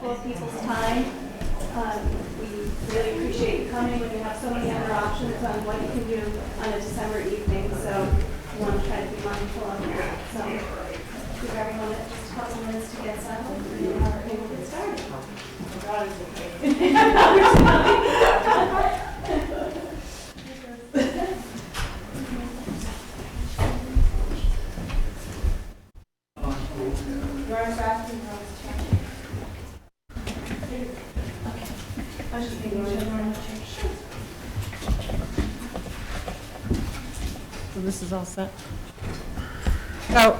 mindful of people's time. We really appreciate you coming when you have so many other options on what you can do on a December evening, so we want to try to be mindful of that. So give everyone just a couple minutes to get settled, and we'll get started. So this is all set. So,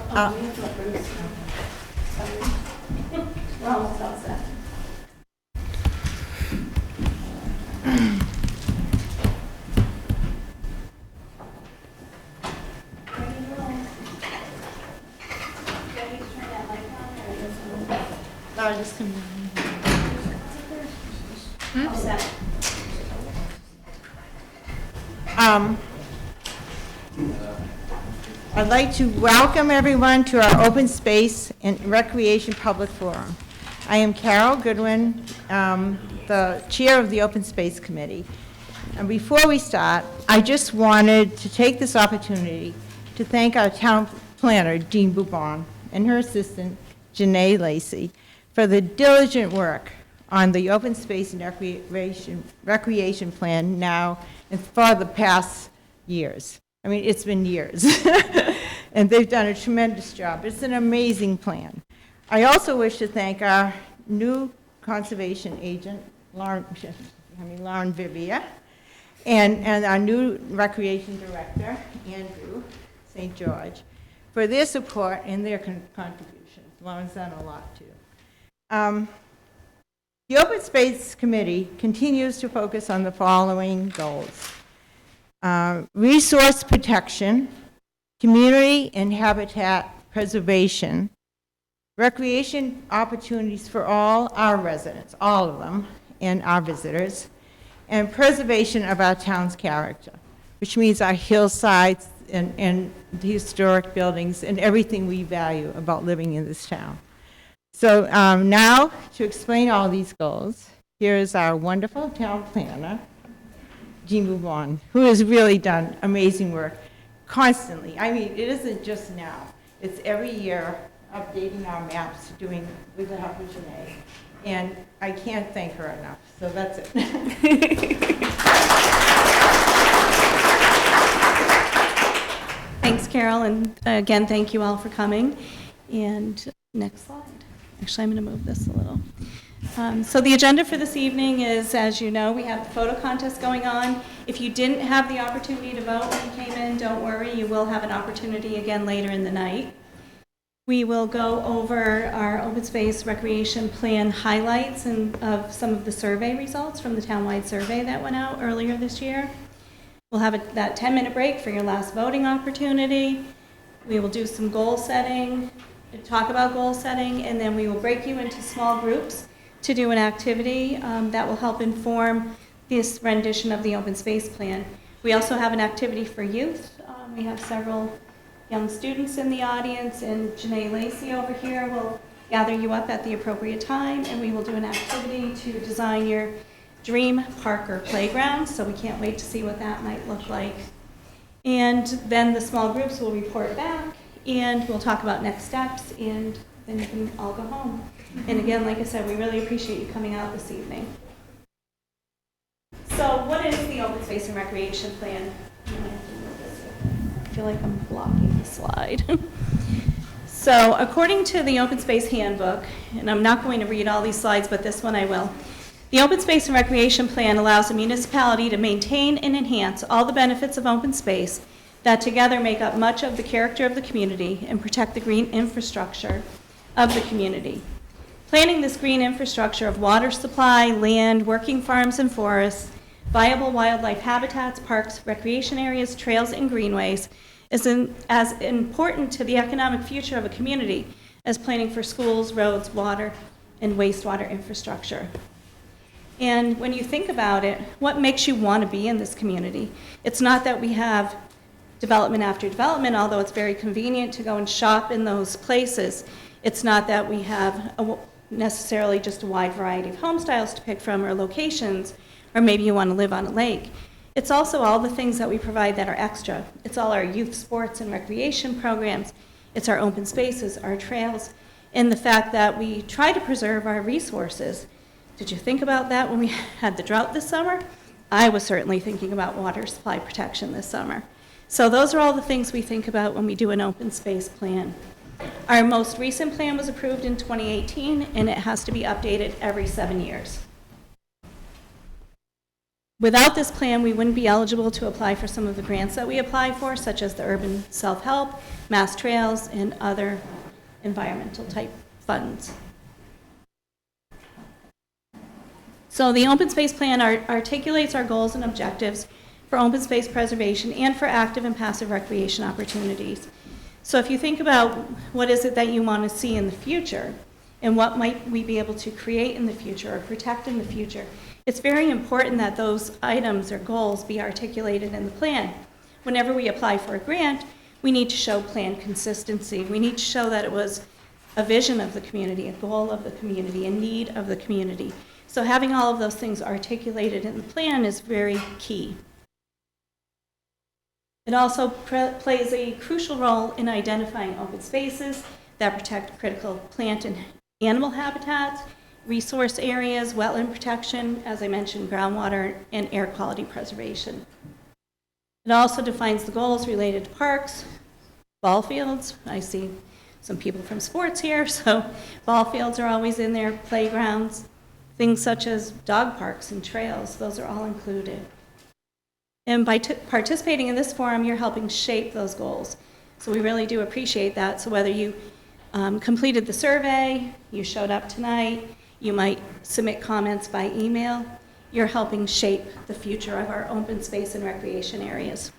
We're almost all set. I just come All set. I'd like to welcome everyone to our Open Space and Recreation Public Forum. I am Carol Goodwin, the chair of the Open Space Committee. And before we start, I just wanted to take this opportunity to thank our town planner, Jean Boubon, and her assistant, Janae Lacey, for the diligent work on the Open Space and Recreation Plan now and for the past years. I mean, it's been years. And they've done a tremendous job. It's an amazing plan. I also wish to thank our new conservation agent, Lauren Vivia, and our new recreation director, Andrew St. George, for their support and their contributions. Lauren's done a lot, too. The Open Space Committee continues to focus on the following goals. Resource protection, community and habitat preservation, recreation opportunities for all our residents, all of them, and our visitors, and preservation of our town's character, which means our hillsides and the historic buildings and everything we value about living in this town. So now, to explain all these goals, here is our wonderful town planner, Jean Boubon, who has really done amazing work constantly. I mean, it isn't just now. It's every year updating our maps, doing with the help of Janae. And I can't thank her enough. So that's it. Thanks, Carol, and again, thank you all for coming. And next slide. Actually, I'm going to move this a little. So the agenda for this evening is, as you know, we have the photo contest going on. If you didn't have the opportunity to vote when you came in, don't worry, you will have an opportunity again later in the night. We will go over our open space recreation plan highlights and of some of the survey results from the townwide survey that went out earlier this year. We'll have that 10-minute break for your last voting opportunity. We will do some goal setting, talk about goal setting, and then we will break you into small groups to do an activity that will help inform this rendition of the open space plan. We also have an activity for youth. We have several young students in the audience, and Janae Lacey over here will gather you up at the appropriate time, and we will do an activity to design your dream park or playground, so we can't wait to see what that might look like. And then the small groups will report back, and we'll talk about next steps, and then you can all go home. And again, like I said, we really appreciate you coming out this evening. So what is the Open Space and Recreation Plan? I feel like I'm blocking the slide. So according to the Open Space Handbook, and I'm not going to read all these slides, but this one I will. The Open Space and Recreation Plan allows a municipality to maintain and enhance all the benefits of open space that together make up much of the character of the community and protect the green infrastructure of the community. Planning this green infrastructure of water supply, land, working farms and forests, viable wildlife habitats, parks, recreation areas, trails, and greenways is as important to the economic future of a community as planning for schools, roads, water, and wastewater infrastructure. And when you think about it, what makes you want to be in this community? It's not that we have development after development, although it's very convenient to go and shop in those places. It's not that we have necessarily just a wide variety of home styles to pick from or locations, or maybe you want to live on a lake. It's also all the things that we provide that are extra. It's all our youth sports and recreation programs. It's our open spaces, our trails, and the fact that we try to preserve our resources. Did you think about that when we had the drought this summer? I was certainly thinking about water supply protection this summer. So those are all the things we think about when we do an open space plan. Our most recent plan was approved in 2018, and it has to be updated every 7 years. Without this plan, we wouldn't be eligible to apply for some of the grants that we apply for, such as the Urban Self-Help, Mass Trails, and other environmental type funds. So the open space plan articulates our goals and objectives for open space preservation and for active and passive recreation opportunities. So if you think about what is it that you want to see in the future, and what might we be able to create in the future or protect in the future, it's very important that those items or goals be articulated in the plan. Whenever we apply for a grant, we need to show plan consistency. We need to show that it was a vision of the community, a goal of the community, a need of the community. So having all of those things articulated in the plan is very key. It also plays a crucial role in identifying open spaces that protect critical plant and animal habitats, resource areas, wetland protection, as I mentioned, groundwater, and air quality preservation. It also defines the goals related to parks, ball fields. I see some people from sports here, so ball fields are always in there, playgrounds, things such as dog parks and trails, those are all included. And by participating in this forum, you're helping shape those goals. So we really do appreciate that. So whether you completed the survey, you showed up tonight, you might submit comments by email, you're helping shape the future of our open space and recreation areas.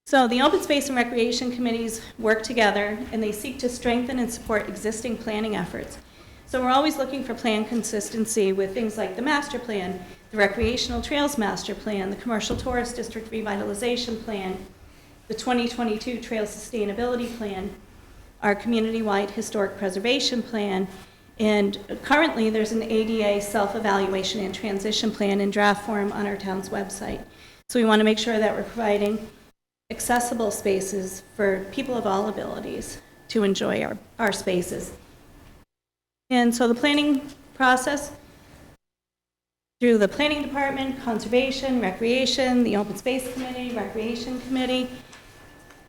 So the open space and recreation committees work together, and they seek to strengthen and support existing planning efforts. So we're always looking for plan consistency with things like the master plan, the recreational trails master plan, the commercial tourist district revitalization plan, the 2022 trail sustainability plan, our community-wide historic preservation plan, and currently there's an ADA self-evaluation and transition plan in draft form on our town's website. So we want to make sure that we're providing accessible spaces for people of all abilities to enjoy our spaces. And so the planning process, through the planning department, conservation, recreation, the open space committee, recreation committee,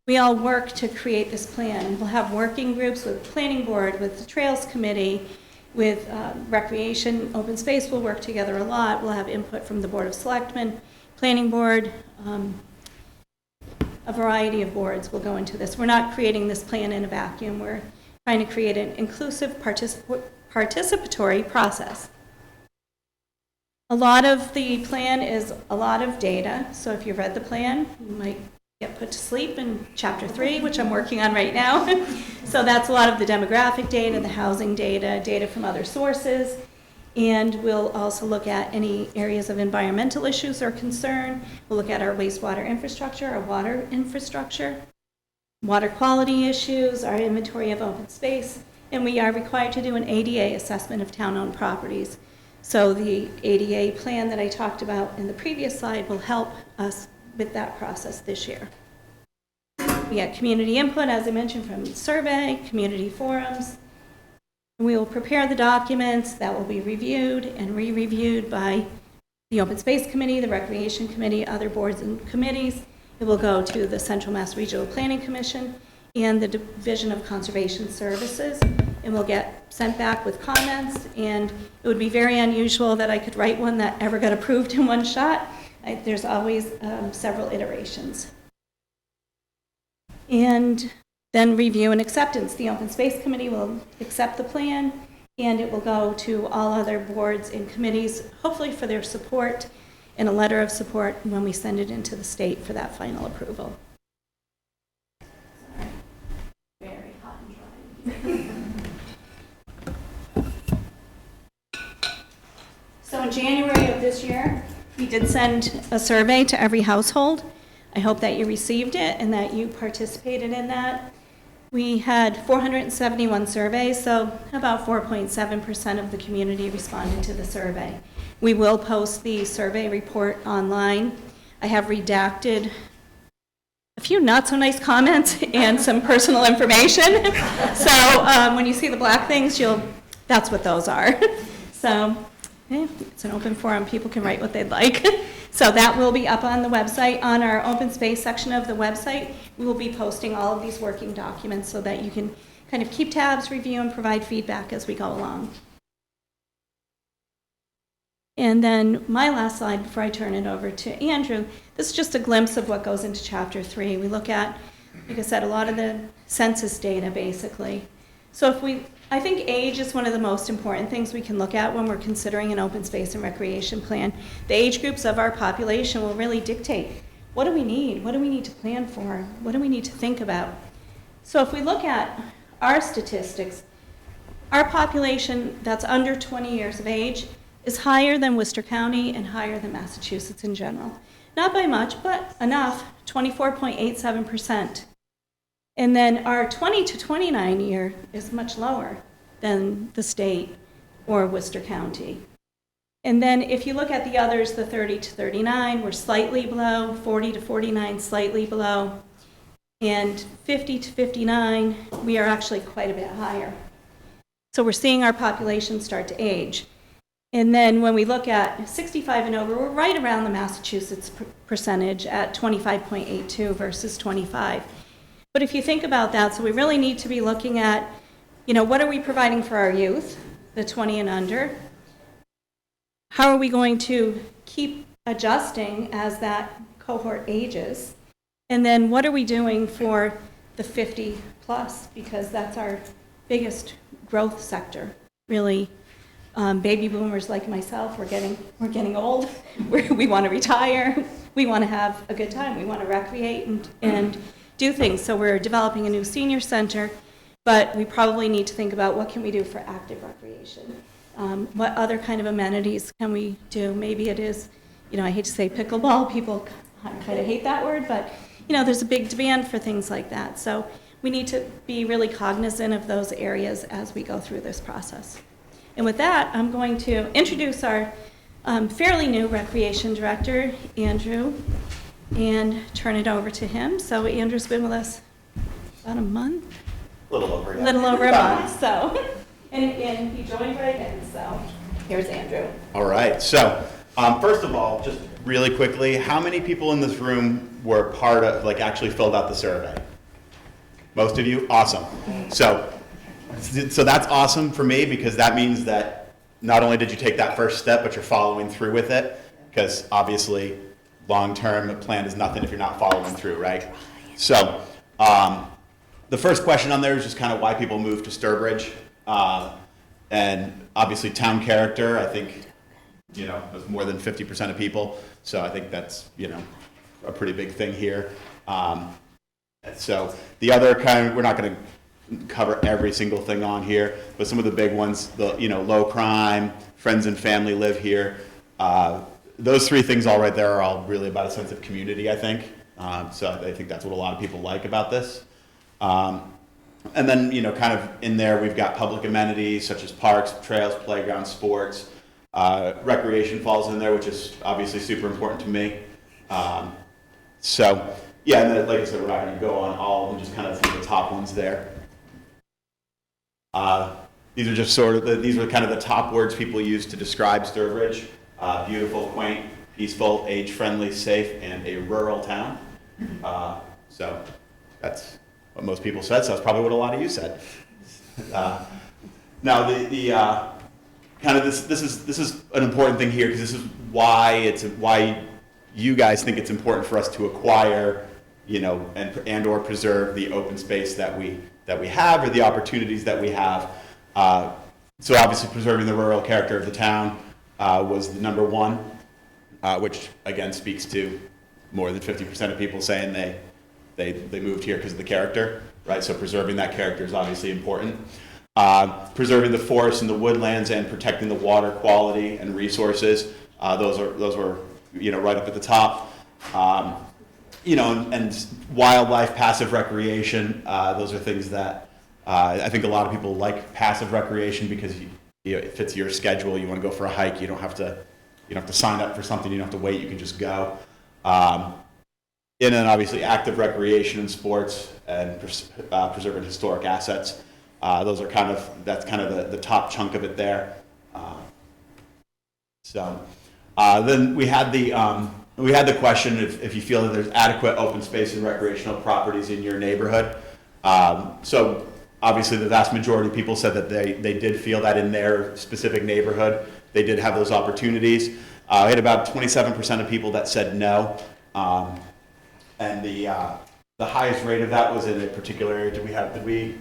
we all work to create this plan. We'll have working groups with the planning board, with the trails committee, with recreation, open space will work together a lot. We'll have input from the board of selectmen, planning board, a variety of boards will go into this. We're not creating this plan in a vacuum. We're trying to create an inclusive participatory process. A lot of the plan is a lot of data. So if you've read the plan, you might get put to sleep in chapter 3, which I'm working on right now. So that's a lot of the demographic data, the housing data, data from other sources. And we'll also look at any areas of environmental issues or concern. We'll look at our wastewater infrastructure, our water infrastructure, water quality issues, our inventory of open space, and we are required to do an ADA assessment of town-owned properties. So the ADA plan that I talked about in the previous slide will help us with that process this year. We get community input, as I mentioned, from survey, community forums. We will prepare the documents that will be reviewed and re-reviewed by the Open Space Committee, the Recreation Committee, other boards and committees. It will go to the Central Mass Regional Planning Commission and the Division of Conservation Services, and will get sent back with comments. And it would be very unusual that I could write one that ever got approved in one shot. There's always several iterations. And then review and acceptance. The Open Space Committee will accept the plan, and it will go to all other boards and committees, hopefully for their support, and a letter of support when we send it into the state for that final approval. Sorry. Very hot and dry. So in January of this year, we did send a survey to every household. I hope that you received it and that you participated in that. We had 471 surveys, so about 4.7% of the community responded to the survey. We will post the survey report online. I have redacted a few not so nice comments and some personal information. So when you see the black things, that's what those are. So it's an open forum. People can write what they'd like. So that will be up on the website. On our open space section of the website, we will be posting all of these working documents so that you can kind of keep tabs, review, and provide feedback as we go along. And then my last slide before I turn it over to Andrew, this is just a glimpse of what goes into Chapter 3. We look at, like I said, a lot of the census data, basically. So I think age is one of the most important things we can look at when we're considering an open space and recreation plan. The age groups of our population will really dictate, what do we need? What do we need to plan for? What do we need to think about? So if we look at our statistics, our population that's under 20 years of age is higher than Worcester County and higher than Massachusetts in general. Not by much, but enough, 24.87%. And then our 20 to 29 year is much lower than the state or Worcester County. And then if you look at the others, the 30 to 39, we're slightly below, 40 to 49, slightly below, and 50 to 59, we are actually quite a bit higher. So we're seeing our population start to age. And then when we look at 65 and over, we're right around the Massachusetts percentage at 25.82 versus 25. But if you think about that, so we really need to be looking at, what are we providing for our youth, the 20 and under? How are we going to keep adjusting as that cohort ages? And then what are we doing for the 50 plus? Because that's our biggest growth sector, really. Baby boomers like myself, we're getting old. We want to retire. We want to have a good time. We want to recreate and do things. So we're developing a new senior center, but we probably need to think about what can we do for active recreation. What other kind of amenities can we do? Maybe it is, I hate to say pickleball. People kind of hate that word, but there's a big demand for things like that. So we need to be really cognizant of those areas as we go through this process. And with that, I'm going to introduce our fairly new recreation director, Andrew, and turn it over to him. So Andrew's been with us about a month? A little over, yeah. Little over a month, so. And he joined right in, so here's Andrew. All right, so first of all, just really quickly, how many people in this room were part of, actually filled out the survey? Most of you? Awesome. So that's awesome for me because that means that not only did you take that first step, but you're following through with it because obviously long-term, a plan is nothing if you're not following through, right? So the first question on there is just kind of why people move to Sturbridge. And obviously town character, I think, there's more than 50% of people. So I think that's, a pretty big thing here. So the other kind, we're not going to cover every single thing on here, but some of the big ones, low crime, friends and family live here. Those three things all right there are all really about a sense of community, I think. So I think that's what a lot of people like about this. And then, kind of in there, we've got public amenities such as parks, trails, playgrounds, sports. Recreation falls in there, which is obviously super important to me. So, yeah, and then, like I said, we're not going to go on all of them, just kind of some of the top ones there. These are just these are kind of the top words people use to describe Sturbridge. Beautiful, quaint, peaceful, age-friendly, safe, and a rural town. So that's what most people said, so that's probably what a lot of you said. Now, the kind of this is an important thing here because this is why you guys think it's important for us to acquire, and or preserve the open space that we have or the opportunities that we have. So obviously, preserving the rural character of the town was the number one, which again speaks to more than 50% of people saying they moved here because of the character, right? So preserving that character is obviously important. Preserving the forests and the woodlands and protecting the water quality and resources, those were right up at the top. you know, and wildlife, passive recreation, those are things that I think a lot of people like passive recreation because it fits your schedule. You want to go for a hike, you don't have to sign up for something, you don't have to wait, you can just go. And then obviously active recreation and sports and preserving historic assets. Those are that's kind of the top chunk of it there. Then we had the question if you feel that there's adequate open space and recreational properties in your neighborhood. So obviously the vast majority of people said that they did feel that in their specific neighborhood, they did have those opportunities. We had about 27% of people that said no. And the highest rate of that was in a particular area. Did we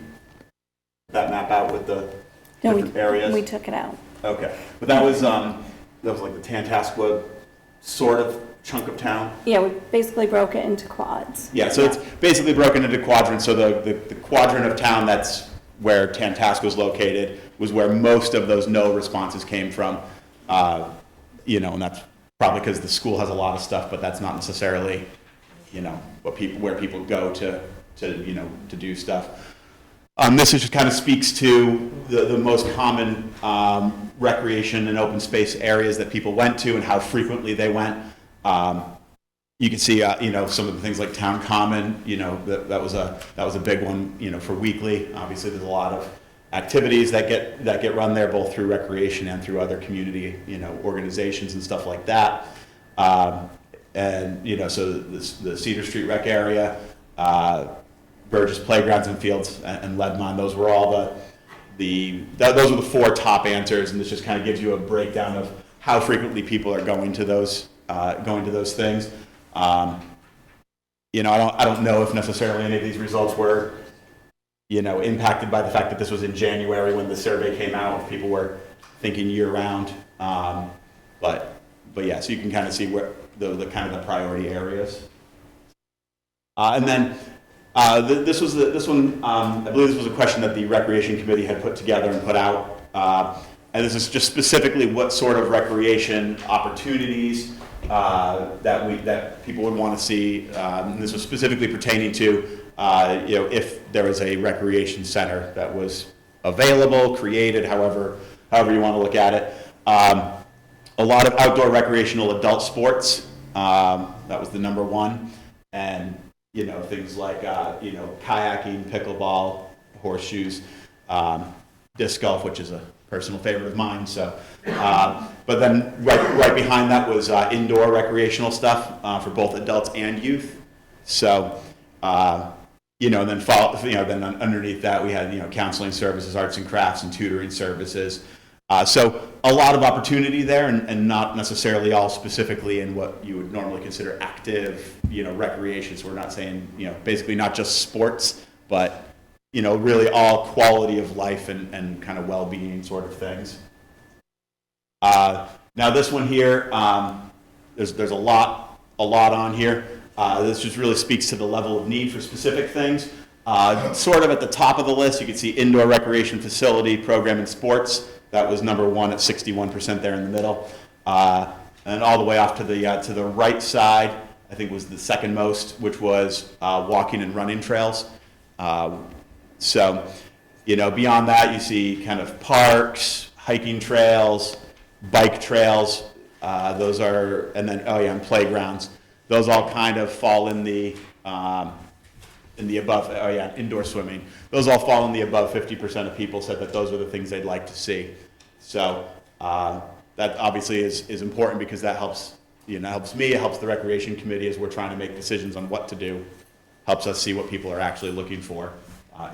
that map out with the different areas? We took it out. Okay, but that was like the Tantascwa sort of chunk of town. Yeah, we basically broke it into quads. Yeah, so it's basically broken into quadrants. So the quadrant of town that's where Tantascwa is located was where most of those no responses came from. You know, and that's probably because the school has a lot of stuff, but that's not necessarily, you know, where people go to do stuff. This just kind of speaks to the most common recreation and open space areas that people went to and how frequently they went. You can see, you know, some of the things like Town Common. You know, that was a big one. You know, for weekly. Obviously, there's a lot of activities that get run there, both through recreation and through other community, you know, organizations and stuff like that. And you know, so the Cedar Street Rec area, Burgess Playgrounds and Fields, and Ledmont. Those were all those were the four top answers, and this just kind of gives you a breakdown of how frequently people are going to those things. You know, I don't know if necessarily any of these results were, you know, impacted by the fact that this was in January when the survey came out. If people were thinking year round, but yeah, so you can kind of see where the kind of the priority areas. And then this one. I believe this was a question that the Recreation Committee had put together and put out. And this is just specifically what sort of recreation opportunities that people would want to see. And this was specifically pertaining to you know, if there was a recreation center that was available, created, however you want to look at it. A lot of outdoor recreational adult sports. That was the number one, and you know, things like you know, kayaking, pickleball, horseshoes, disc golf, which is a personal favorite of mine. So, but then right behind that was indoor recreational stuff for both adults and youth. So, you know, and then underneath that we had, you know, counseling services, arts and crafts, and tutoring services. So a lot of opportunity there, and not necessarily all specifically in what you would normally consider active, you know, recreation. So we're not saying, you know, basically not just sports, but, you know, really all quality of life and kind of well-being sort of things. Now this one here, there's a lot on here. This just really speaks to the level of need for specific things. Sort of at the top of the list, you can see indoor recreation facility, program, and sports. That was number one at 61% there in the middle. And all the way off to the right side, I think was the second most, which was walking and running trails. So, you know, beyond that, you see kind of parks, hiking trails, bike trails. Those are, and then, and playgrounds. Those all kind of fall in the above, indoor swimming. Those all fall in the above. 50% of people said that those are the things they'd like to see. So that obviously is important because that helps, you know, helps me, it helps the Recreation Committee as we're trying to make decisions on what to do, helps us see what people are actually looking for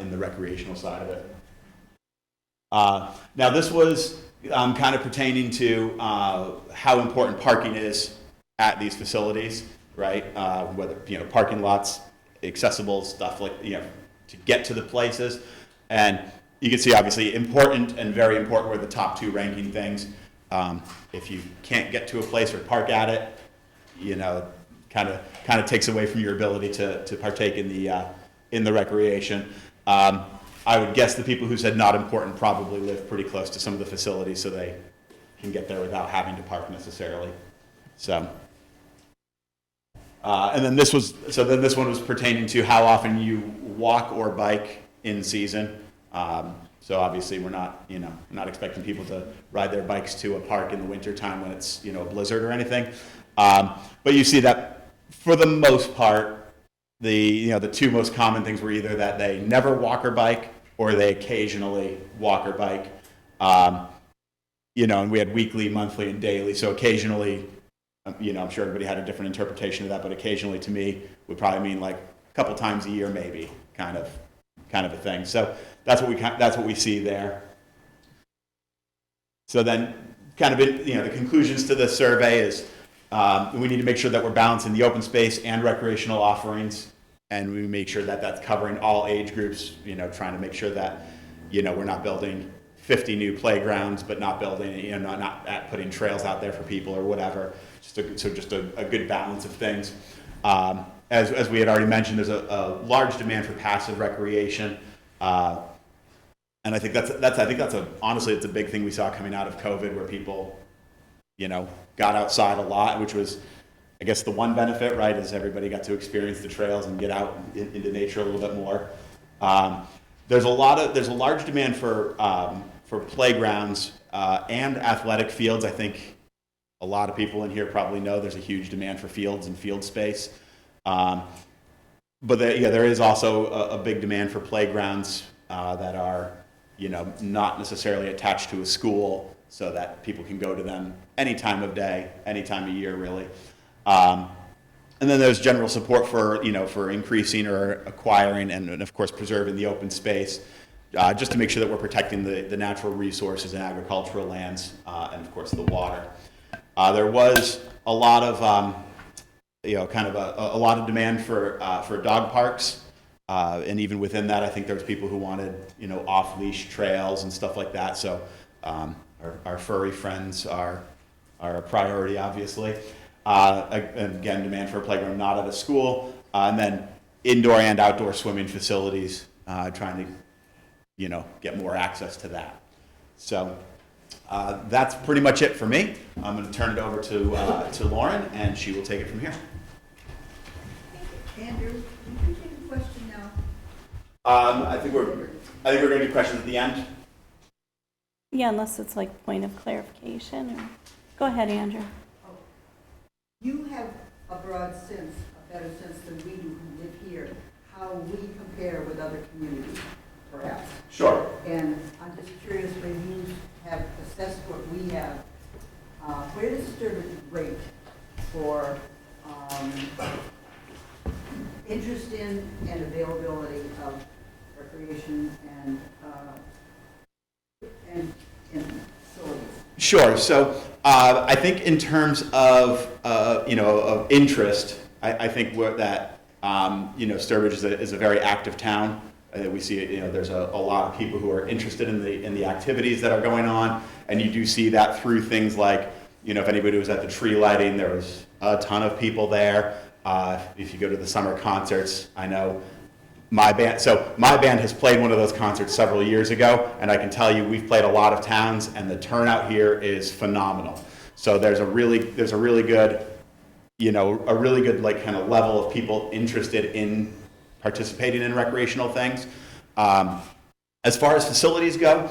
in the recreational side of it. Now this was kind of pertaining to how important parking is at these facilities, right? Whether, you know, parking lots, accessible stuff like, you know, to get to the places. And you can see obviously important and very important were the top two ranking things. If you can't get to a place or park at it, you know, kind of takes away from your ability to partake in the recreation. I would guess the people who said not important probably live pretty close to some of the facilities, so they can get there without having to park necessarily. So, And then this one was pertaining to how often you walk or bike in season. So obviously we're not expecting people to ride their bikes to a park in the wintertime when it's, a blizzard or anything. But you see that for the most part, the two most common things were either that they never walk or bike or they occasionally walk or bike. And we had weekly, monthly, and daily. So occasionally, I'm sure everybody had a different interpretation of that, but occasionally to me would probably mean like a couple times a year, maybe, kind of a thing. So that's what we see there. So then, the conclusions to this survey is we need to make sure that we're balancing the open space and recreational offerings, and we make sure that that's covering all age groups. Trying to make sure that we're not building 50 new playgrounds, but not building, not putting trails out there for people or whatever. Just a good balance of things. As we had already mentioned, there's a large demand for passive recreation, and I think honestly it's a big thing we saw coming out of COVID, where people, got outside a lot, which was, I guess, the one benefit, right, is everybody got to experience the trails and get out into nature a little bit more. There's a large demand for playgrounds and athletic fields. I think a lot of people in here probably know there's a huge demand for fields and field space. But there is also a big demand for playgrounds that are, not necessarily attached to a school, so that people can go to them any time of day, any time of year, really. And then there's general support for, for increasing or acquiring and of course preserving the open space, just to make sure that we're protecting the natural resources and agricultural lands, and of course the water. There was a lot of, a lot of demand for dog parks, and even within that, I think there was people who wanted, off-leash trails and stuff like that. So our furry friends are a priority, obviously. And again, demand for a playground not at a school, and then indoor and outdoor swimming facilities, trying to, get more access to that. So that's pretty much it for me. I'm going to turn it over to Lauren, and she will take it from here. Andrew, you can take a question now. I think we're going to do questions at the end. Yeah, unless it's like point of clarification. Or... Go ahead, Andrew. You have a broad sense, a better sense than we do who live here, how we compare with other communities, perhaps. Sure. And I'm just curious, when you have assessed what we have, where does Sturbridge rate for interest in and availability of recreation and facilities? Sure. So I think in terms of of interest, I think that Sturbridge is a very active town. We see there's a lot of people who are interested in the activities that are going on, and you do see that through things like if anybody was at the tree lighting, there was a ton of people there. If you go to the summer concerts, I know my band has played one of those concerts several years ago, and I can tell you we've played a lot of towns, and the turnout here is phenomenal. So there's a really good like kind of level of people interested in participating in recreational things. As far as facilities go,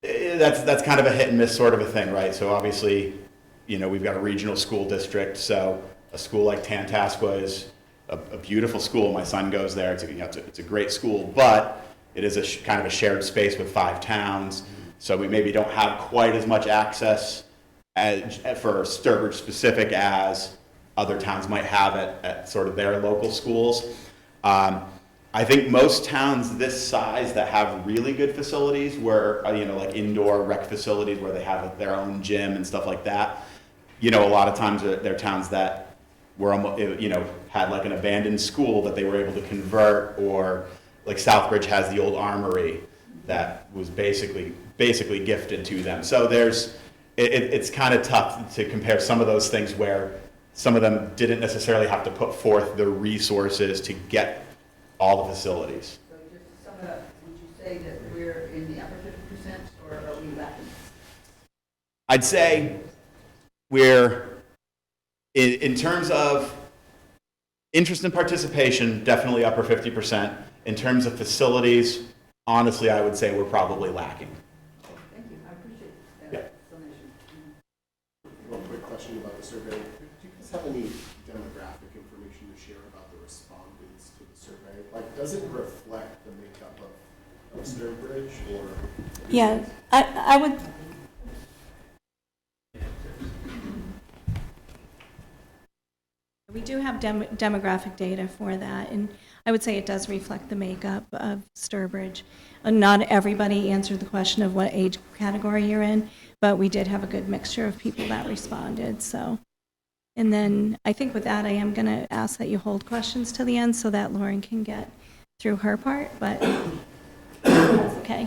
that's kind of a hit and miss sort of a thing, right? So obviously, we've got a regional school district, so a school like Tantascwa is a beautiful school. My son goes there. It's a great school, but it is kind of a shared space with 5 towns. So we maybe don't have quite as much access for Sturbridge specific as other towns might have at sort of their local schools. I think most towns this size that have really good facilities, where like indoor rec facilities where they have their own gym and stuff like that. A lot of times they're towns that were had like an abandoned school that they were able to convert, or like Southbridge has the old armory that was basically gifted to them. So it's kind of tough to compare some of those things where some of them didn't necessarily have to put forth the resources to get all the facilities. So just to sum it up, would you say that we're in the upper 50%, or are we lacking? I'd say we're, in terms of interest and participation, definitely upper 50%. In terms of facilities, honestly, I would say we're probably lacking. Thank you, I appreciate that Yeah. explanation. One quick question about the survey. Do you guys have any demographic information to share about the respondents to the survey? Like, does it reflect the makeup of Sturbridge or? Yeah, I would, we do have demographic data for that, and I would say it does reflect the makeup of Sturbridge. Not everybody answered the question of what age category you're in, but we did have a good mixture of people that responded, so. And then I think with that, I am going to ask that you hold questions to the end so that Lauren can get through her part, but that's okay.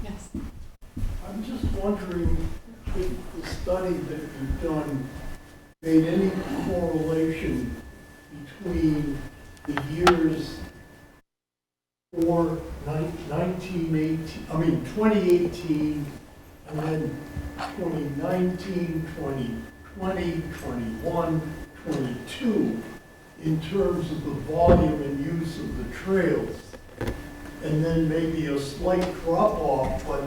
Yes. I'm just wondering if the study that you've done made any correlation between the years for 2018, and then 2019, 2020, 21, 22, in terms of the volume and use of the trails. And then maybe a slight drop off, but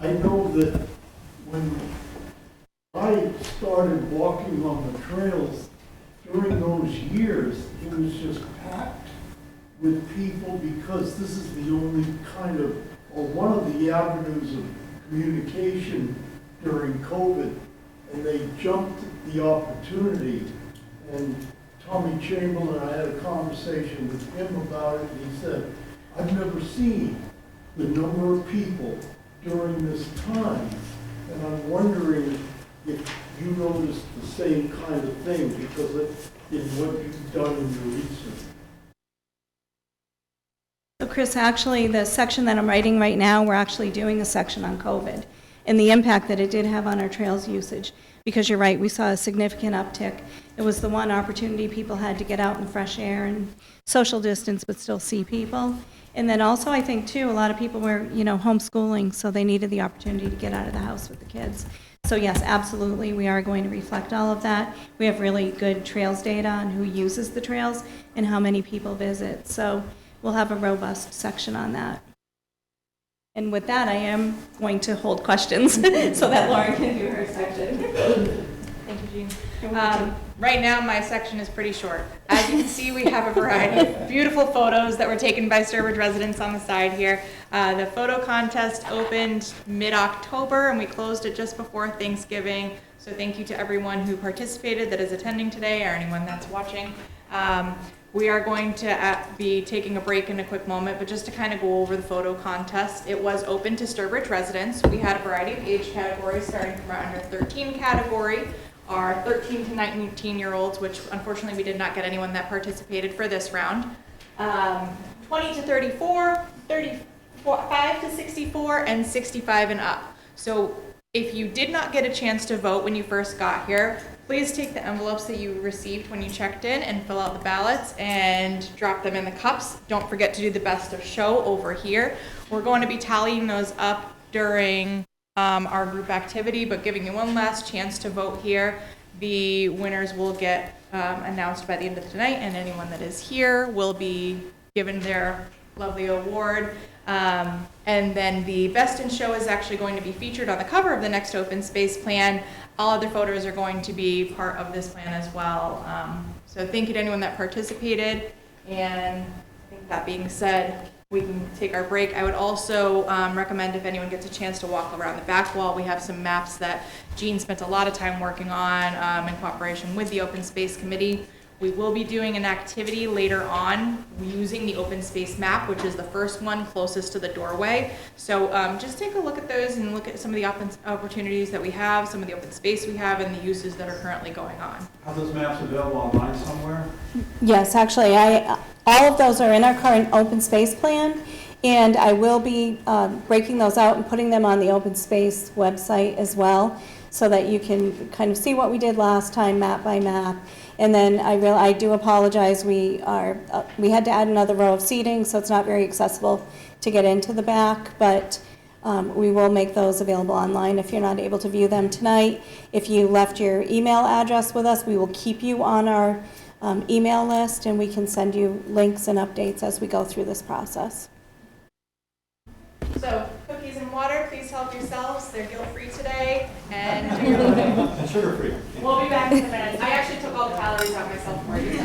I know that when I started walking on the trails during those years, it was just packed with people because this is the only kind of, or one of the avenues of communication during COVID, and they jumped at the opportunity. And Tommy Chamberlain, I had a conversation with him about it, and he said, I've never seen the number of people during this time, and I'm wondering if you noticed the same kind of thing, because in what you've done in your research. So Chris, actually, the section that I'm writing right now, we're actually doing a section on COVID and the impact that it did have on our trails usage. Because you're right, we saw a significant uptick. It was the one opportunity people had to get out in the fresh air and social distance, but still see people. And then also, I think, too, a lot of people were, homeschooling, so they needed the opportunity to get out of the house with the kids. So yes, absolutely, we are going to reflect all of that. We have really good trails data on who uses the trails and how many people visit. So we'll have a robust section on that. And with that, I am going to hold questions so that Lauren can do her section. Thank you, Jean. Right now, my section is pretty short. As you can see, we have a variety of beautiful photos that were taken by Sturbridge residents on the side here. The photo contest opened mid-October, and we closed it just before Thanksgiving. So thank you to everyone who participated that is attending today, or anyone that's watching. We are going to be taking a break in a quick moment, but just to kind of go over the photo contest, it was open to Sturbridge residents. We had a variety of age categories, starting from our under 13 category, our 13 to 19-year-olds, which unfortunately we did not get anyone that participated for this round, 20 to 34, 35 to 64, and 65 and up. So if you did not get a chance to vote when you first got here, please take the envelopes that you received when you checked in and fill out the ballots and drop them in the cups. Don't forget to do the best of show over here. We're going to be tallying those up during our group activity, but giving you one last chance to vote here. The winners will get announced by the end of the night, and anyone that is here will be given their lovely award. And then the best in show is actually going to be featured on the cover of the next open space plan. All other photos are going to be part of this plan as well. So thank you to anyone that participated. And I think that being said, we can take our break. I would also recommend if anyone gets a chance to walk around the back wall, we have some maps that Jean spent a lot of time working on in cooperation with the Open Space Committee. We will be doing an activity later on using the open space map, which is the first one closest to the doorway. So just take a look at those and look at some of the opportunities that we have, some of the open space we have, and the uses that are currently going on. Are those maps available online somewhere? Yes, actually, all of those are in our current open space plan, and I will be breaking those out and putting them on the open space website as well, so that you can kind of see what we did last time, map by map. And then I do apologize, we had to add another row of seating, so it's not very accessible to get into the back, but We will make those available online if you're not able to view them tonight. If you left your email address with us, we will keep you on our email list, and we can send you links and updates as we go through this process. So cookies and water, please help yourselves. They're guilt-free today, and do your voting. Sugar-free. We'll be back in a minute. I actually took all the calories out myself for you.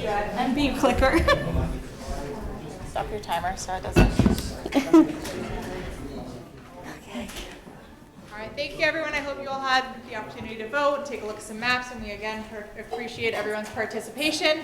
And be a clicker. Stop your timer so it doesn't. All right, thank you, everyone. I hope you all had the opportunity to vote, take a look at some maps, and we again appreciate everyone's participation.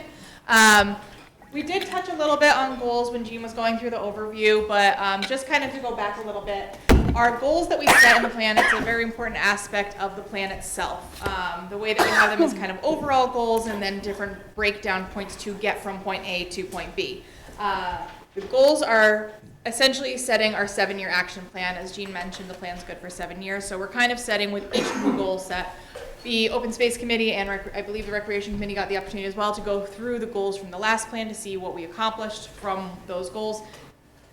We did touch a little bit on goals when Jean was going through the overview, but just kind of to go back a little bit, our goals that we set in the plan, it's a very important aspect of the plan itself. The way that we have them is kind of overall goals and then different breakdown points to get from point A to point B. The goals are essentially setting our 7-year action plan. As Jean mentioned, the plan's good for 7 years, so we're kind of setting with each new goal set. The Open Space Committee and I believe the Recreation Committee got the opportunity as well to go through the goals from the last plan to see what we accomplished from those goals.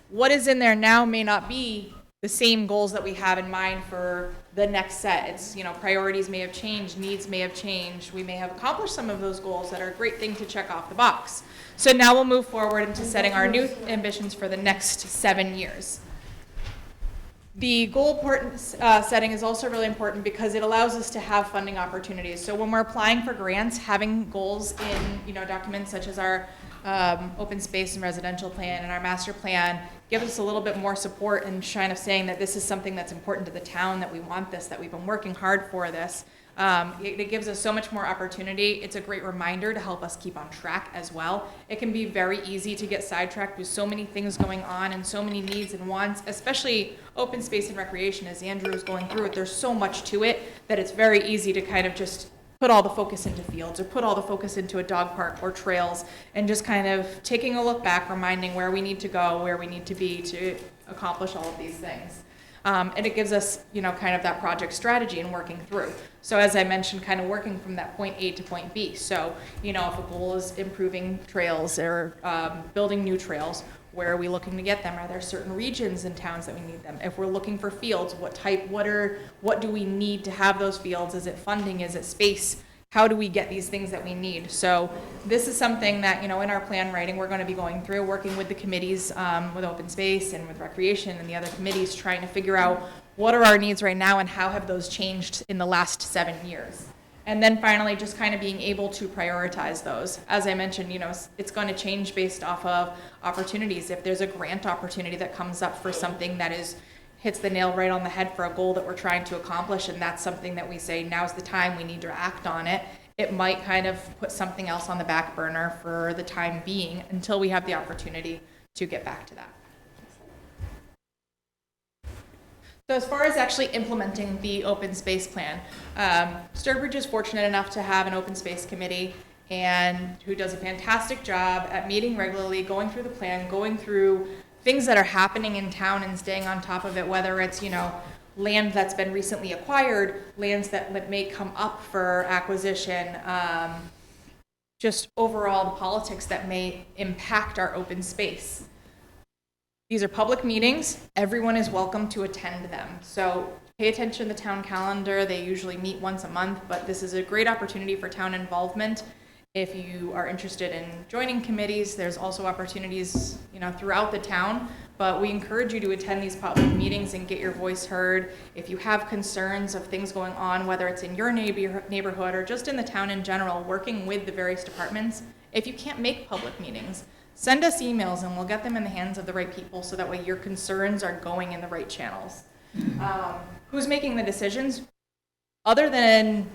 What is in there now may not be the same goals that we have in mind for the next set. It's, you know, priorities may have changed, needs may have changed. We may have accomplished some of those goals that are a great thing to check off the box. So now we'll move forward into setting our new ambitions for the next 7 years. The goal setting is also really important because it allows us to have funding opportunities. So when we're applying for grants, having goals in, you know, documents such as our open space and residential plan and our master plan gives us a little bit more support and kind of saying that this is something that's important to the town, that we want this, that we've been working hard for this. It gives us so much more opportunity. It's a great reminder to help us keep on track as well. It can be very easy to get sidetracked with so many things going on and so many needs and wants, especially open space and recreation. As Andrew was going through it, there's so much to it that it's very easy to kind of just put all the focus into fields or put all the focus into a dog park or trails, and just kind of taking a look back, reminding where we need to go, where we need to be to accomplish all of these things. And it gives us, you know, kind of that project strategy and working through. So as I mentioned, kind of working from that point A to point B. So, you know, if a goal is improving trails or building new trails, where are we looking to get them? Are there certain regions in towns that we need them? If we're looking for fields, what do we need to have those fields? Is it funding? Is it space? How do we get these things that we need? So this is something that, you know, in our plan writing, we're going to be going through, working with the committees, with open space and with recreation and the other committees, trying to figure out what are our needs right now and how have those changed in the last 7 years. And then finally, just kind of being able to prioritize those. As I mentioned, you know, it's going to change based off of opportunities. If there's a grant opportunity that comes up for something that hits the nail right on the head for a goal that we're trying to accomplish, and that's something that we say, now's the time, we need to act on it, it might kind of put something else on the back burner for the time being until we have the opportunity to get back to that. So as far as actually implementing the open space plan, Sturbridge is fortunate enough to have an open space committee and who does a fantastic job at meeting regularly, going through the plan, going through things that are happening in town and staying on top of it, whether it's, you know, land that's been recently acquired, lands that may come up for acquisition, just overall the politics that may impact our open space. These are public meetings. Everyone is welcome to attend them. So pay attention to the town calendar. They usually meet once a month, but this is a great opportunity for town involvement. If you are interested in joining committees, there's also opportunities, you know, throughout the town, but we encourage you to attend these public meetings and get your voice heard. If you have concerns of things going on, whether it's in your neighborhood or just in the town in general, working with the various departments, if you can't make public meetings, send us emails and we'll get them in the hands of the right people so that way your concerns are going in the right channels. Who's making the decisions? Other than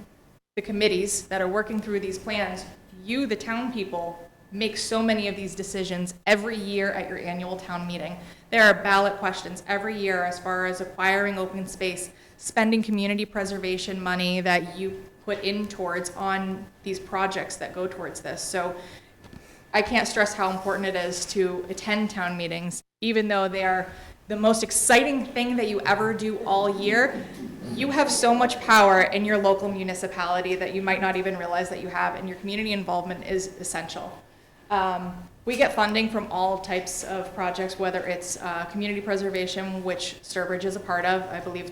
the committees that are working through these plans, you, the town people, make so many of these decisions every year at your annual town meeting. There are ballot questions every year as far as acquiring open space, spending community preservation money that you put in towards on these projects that go towards this. So I can't stress how important it is to attend town meetings, even though they are the most exciting thing that you ever do all year. You have so much power in your local municipality that you might not even realize that you have, and your community involvement is essential. We get funding from all types of projects, whether it's community preservation, which Sturbridge is a part of. I believe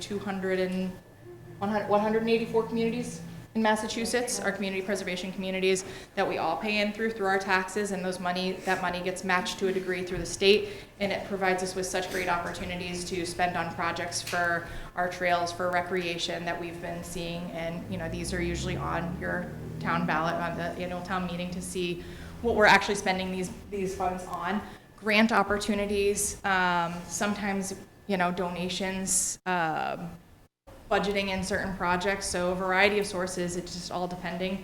184 communities in Massachusetts are community preservation communities that we all pay in through our taxes, and that money gets matched to a degree through the state, and it provides us with such great opportunities to spend on projects for our trails, for recreation that we've been seeing. And these are usually on your town ballot on the annual town meeting to see what we're actually spending these funds on. Grant opportunities, sometimes donations, budgeting in certain projects, so a variety of sources. It's just all depending,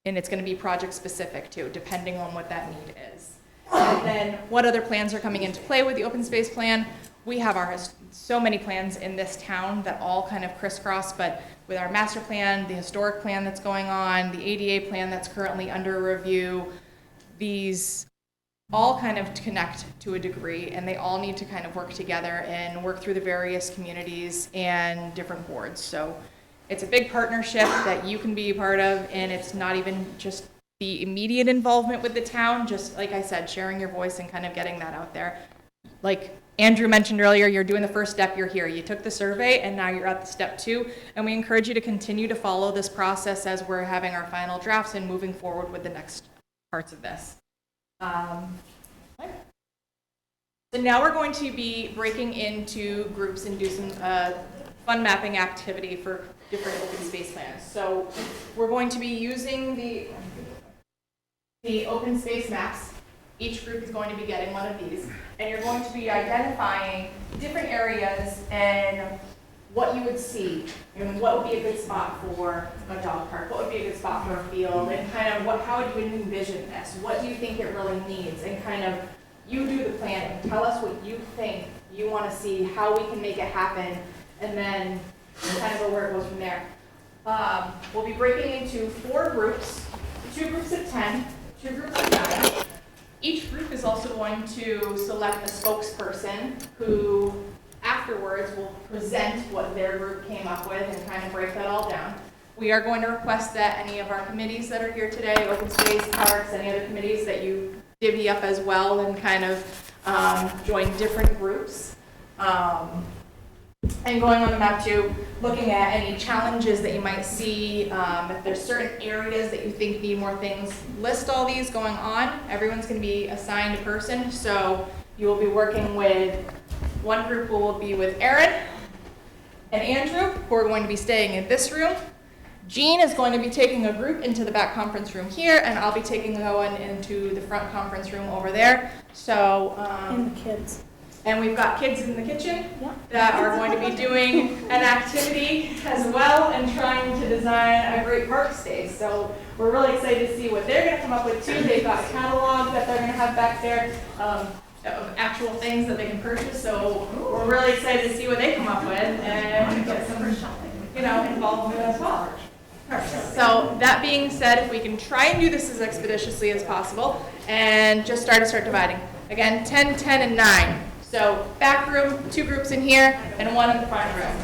and it's going to be project specific too, depending on what that need is. And then what other plans are coming into play with the open space plan? We have so many plans in this town that all kind of crisscross, but with our master plan, the historic plan that's going on, the ADA plan that's currently under review, these all kind of connect to a degree, and they all need to kind of work together and work through the various communities and different boards. So it's a big partnership that you can be a part of, and it's not even just the immediate involvement with the town, just like I said, sharing your voice and kind of getting that out there. Like Andrew mentioned earlier, you're doing the first step, you're here. You took the survey, and now you're at the step 2, and we encourage you to continue to follow this process as we're having our final drafts and moving forward with the next parts of this. So now we're going to be breaking into groups and do some fun mapping activity for different open space plans. So we're going to be using the open space maps. Each group is going to be getting one of these, and you're going to be identifying different areas and what you would see, and what would be a good spot for a dog park, what would be a good spot for a field, and kind of how would you envision this? What do you think it really needs? And kind of you do the planning. Tell us what you think you want to see, how we can make it happen, and then kind of where it goes from there. We'll be breaking into 4 groups, 2 groups of 10, 2 groups of 9. Each group is also going to select a spokesperson who afterwards will present what their group came up with and kind of break that all down. We are going to request that any of our committees that are here today, open space, parks, any other committees, that you divvy up as well and kind of join different groups. And going on the map too, looking at any challenges that you might see, if there's certain areas that you think need more things, list all these going on. Everyone's going to be assigned a person, so you will be working with, one group will be with Aaron and Andrew, who are going to be staying in this room. Jean is going to be taking a group into the back conference room here, and I'll be going into the front conference room over there. So, And the kids. and we've got kids in the kitchen that are going to be doing an activity as well and trying to design a great park space. So we're really excited to see what they're going to come up with too. They've got a catalog that they're going to have back there of actual things that they can purchase. So we're really excited to see what they come up with and get some, involved with it as well. So that being said, if we can try and do this as expeditiously as possible and just start dividing. Again, 10, 10, and 9. So back room, 2 groups in here, and 1 in the front room.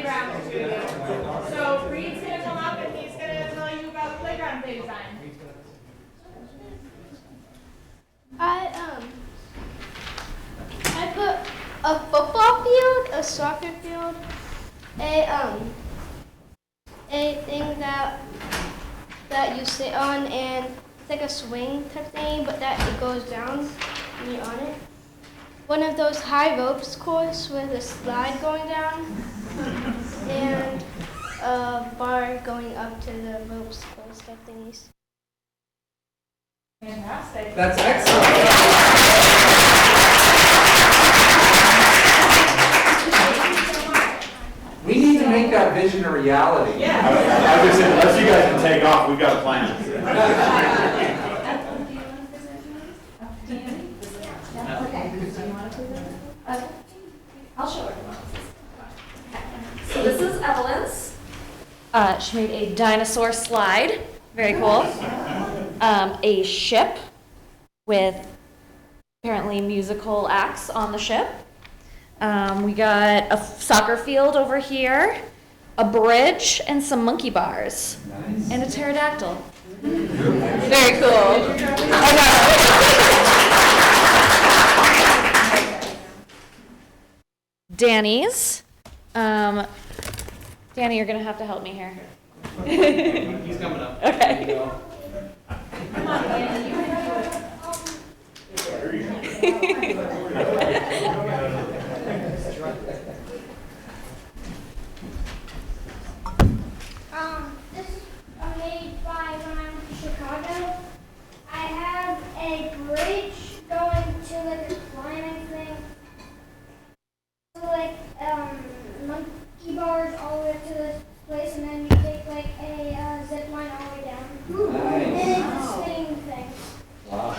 playground to you. So Reed's gonna come up and he's gonna tell you about the playground they designed. I put a football field, a soccer field, a thing that you sit on, and it's like a swing type thing, but that it goes down when you're on it. One of those high ropes course with a slide going down, and a bar going up to the ropes course type thingies. Fantastic. That's excellent. We need to make that vision a reality. Yeah. I was gonna say, unless you guys can take off, we've got a plan. I'll show her. So this is Evelyn's. She made a dinosaur slide. Very cool. A ship with apparently musical acts on the ship. We got a soccer field over here, a bridge, and some monkey bars. Nice. And a pterodactyl. Very cool. Danny's. Danny, you're gonna have to help me here. He's coming up. Okay. Come on, Danny. This is made by when I went to Chicago. I have a bridge going to like a climbing thing. So like monkey bars all the way up to this place, and then you take like a zip line all the way down. And it's a spinning thing. Wow.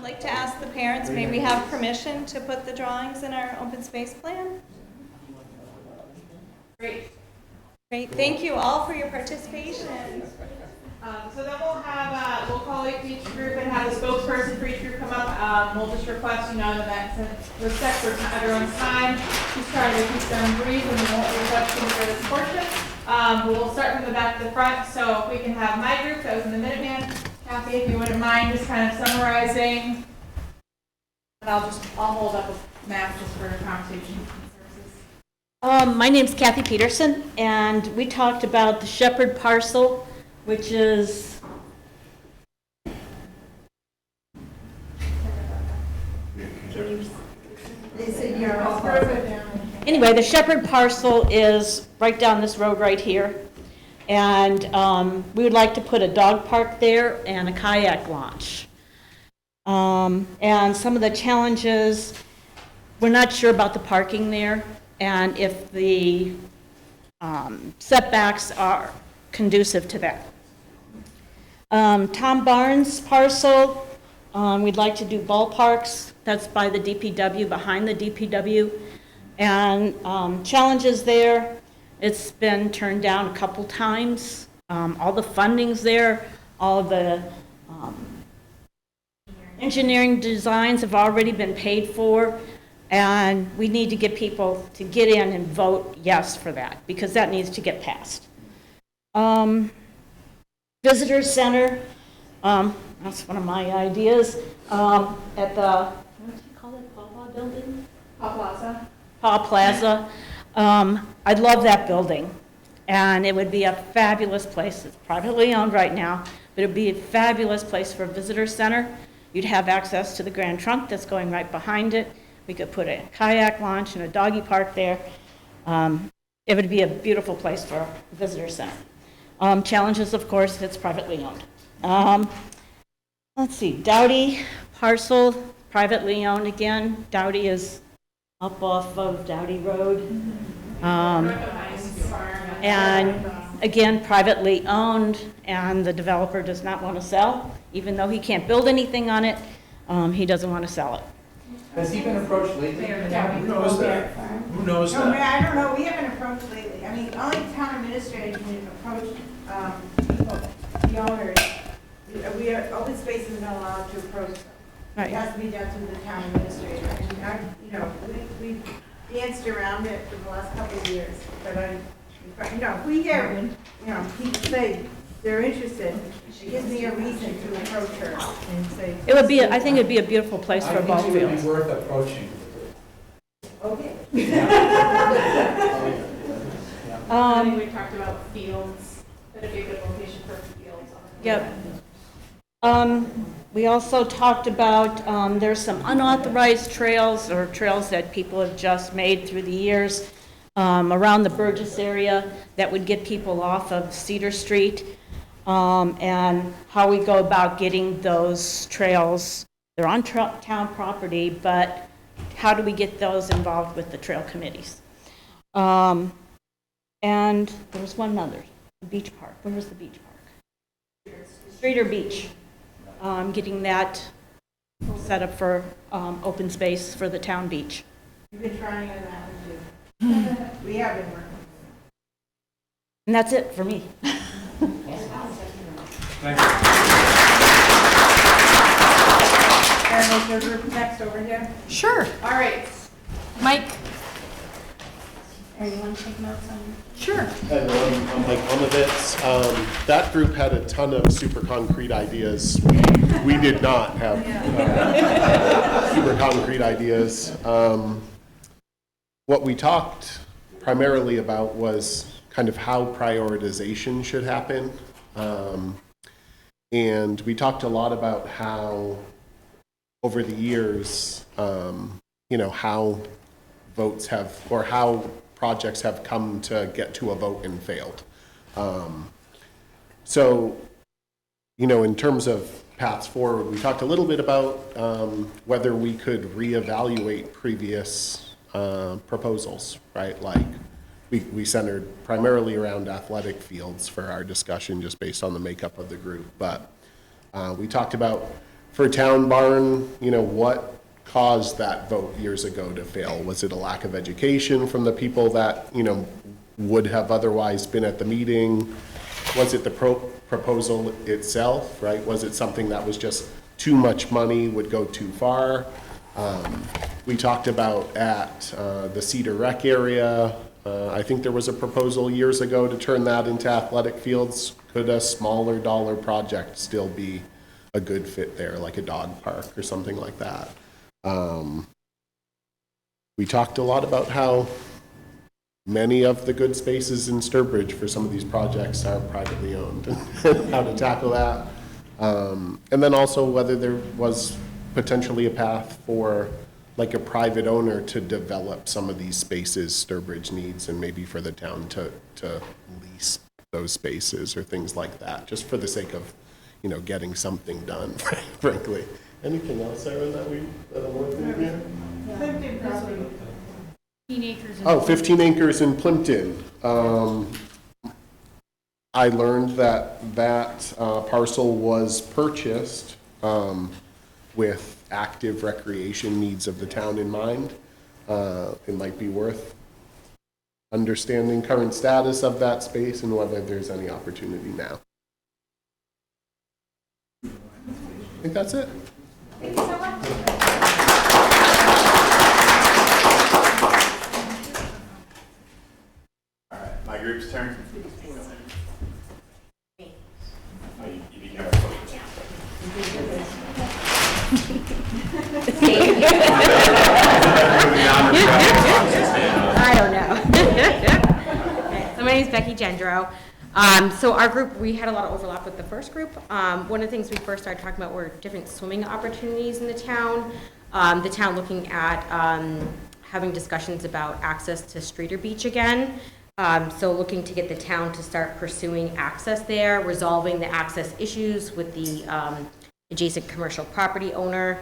Like to ask the parents, may we have permission to put the drawings in our open space plan? Great. Great, thank you all for your participation. So then we'll call each group and have a spokesperson for each group come up. We'll just request, that respect for everyone's time. Just try to keep them brief and we won't be questions for this portion. We'll start from the back to the front. So if we can have my group, that was in the Minuteman. Kathy, if you wouldn't mind just kind of summarizing. And I'll hold up a map just for conversation purposes. My name's Kathy Peterson, and we talked about the Shepherd parcel, which is anyway, the Shepherd parcel is right down this road right here. And we would like to put a dog park there and a kayak launch. And some of the challenges, we're not sure about the parking there and if the setbacks are conducive to that. Tom Barnes parcel, we'd like to do ballparks. That's by the DPW, behind the DPW. And challenges there, it's been turned down a couple times. All the funding's there, all of the engineering designs have already been paid for, and we need to get people to get in and vote yes for that, because that needs to get passed. Visitor Center, that's one of my ideas, at the, what do you call it, Paw Building? Paw Plaza. Paw Plaza. I'd love that building, and it would be a fabulous place. It's privately owned right now, but it'd be a fabulous place for a visitor center. You'd have access to the Grand Trunk that's going right behind it. We could put a kayak launch and a doggy park there. It would be a beautiful place for a visitor center. Challenges, of course, it's privately owned. Let's see, Dowdy parcel, privately owned again. Dowdy is up off of Dowdy Road. And again, privately owned, and the developer does not want to sell, even though he can't build anything on it, he doesn't want to sell it. Has he been approached lately? Who knows that? Who knows No, that? I don't know, we haven't approached lately. I mean, only town administrators can approach people, the owners. We are, open space isn't allowed to approach them. It has to be done through the town administrator. And we danced around it for the last couple of years, but if we hear, people say they're interested, it gives me a reason to approach her and say. It would be, I think it'd be a beautiful place for ball I think it would fields. be worth approaching. Okay. We talked about fields, that'd be a good location for fields. Yep. We also talked about, there's some unauthorized trails or trails that people have just made through the years around the Burgess area that would get people off of Cedar Street, and how we go about getting those trails. They're on town property, but how do we get those involved with the trail committees? And there was one other, the beach park. Where was the beach park? Streeter Beach. Getting that set up for open space for the town beach. You've been trying on that one too. We have been working. And that's it for me. Karen, is your group next over here? Sure. All right. Mike? Or you want to take notes on? Sure. And I'm Mike Omovitz. That group had a ton of super concrete ideas. We did not have super concrete ideas. What we talked primarily about was kind of how prioritization should happen. And we talked a lot about how, over the years, how votes have, or how projects have come to get to a vote and failed. So, in terms of paths forward, we talked a little bit about whether we could reevaluate previous proposals, right? Like, we centered primarily around athletic fields for our discussion, just based on the makeup of the group. But we talked about, for Town Barn, what caused that vote years ago to fail? Was it a lack of education from the people that, would have otherwise been at the meeting? Was it the proposal itself, right? Was it something that was just too much money, would go too far? We talked about at the Cedar Rec area, I think there was a proposal years ago to turn that into athletic fields. Could a smaller dollar project still be a good fit there, like a dog park or something like that? We talked a lot about how many of the good spaces in Sturbridge for some of these projects are privately owned, and how to tackle that. And then also whether there was potentially a path for like a private owner to develop some of these spaces Sturbridge needs, and maybe for the town to lease those spaces or things like that, just for the sake of, getting something done, frankly. Anything else, Aaron, that I'm working with here? Plimpton property. 15 acres. Oh, 15 acres in Plimpton. I learned that parcel was purchased with active recreation needs of the town in mind. It might be worth understanding current status of that space and whether there's any opportunity now. I think that's it. Thank you so much. All right, my group's turn. Oh, you be careful. I don't know. So my name is Becky Gendro. So our group, we had a lot of overlap with the first group. One of the things we first started talking about were different swimming opportunities in the town. The town looking at having discussions about access to Streeter Beach again. So looking to get the town to start pursuing access there, resolving the access issues with the adjacent commercial property owner,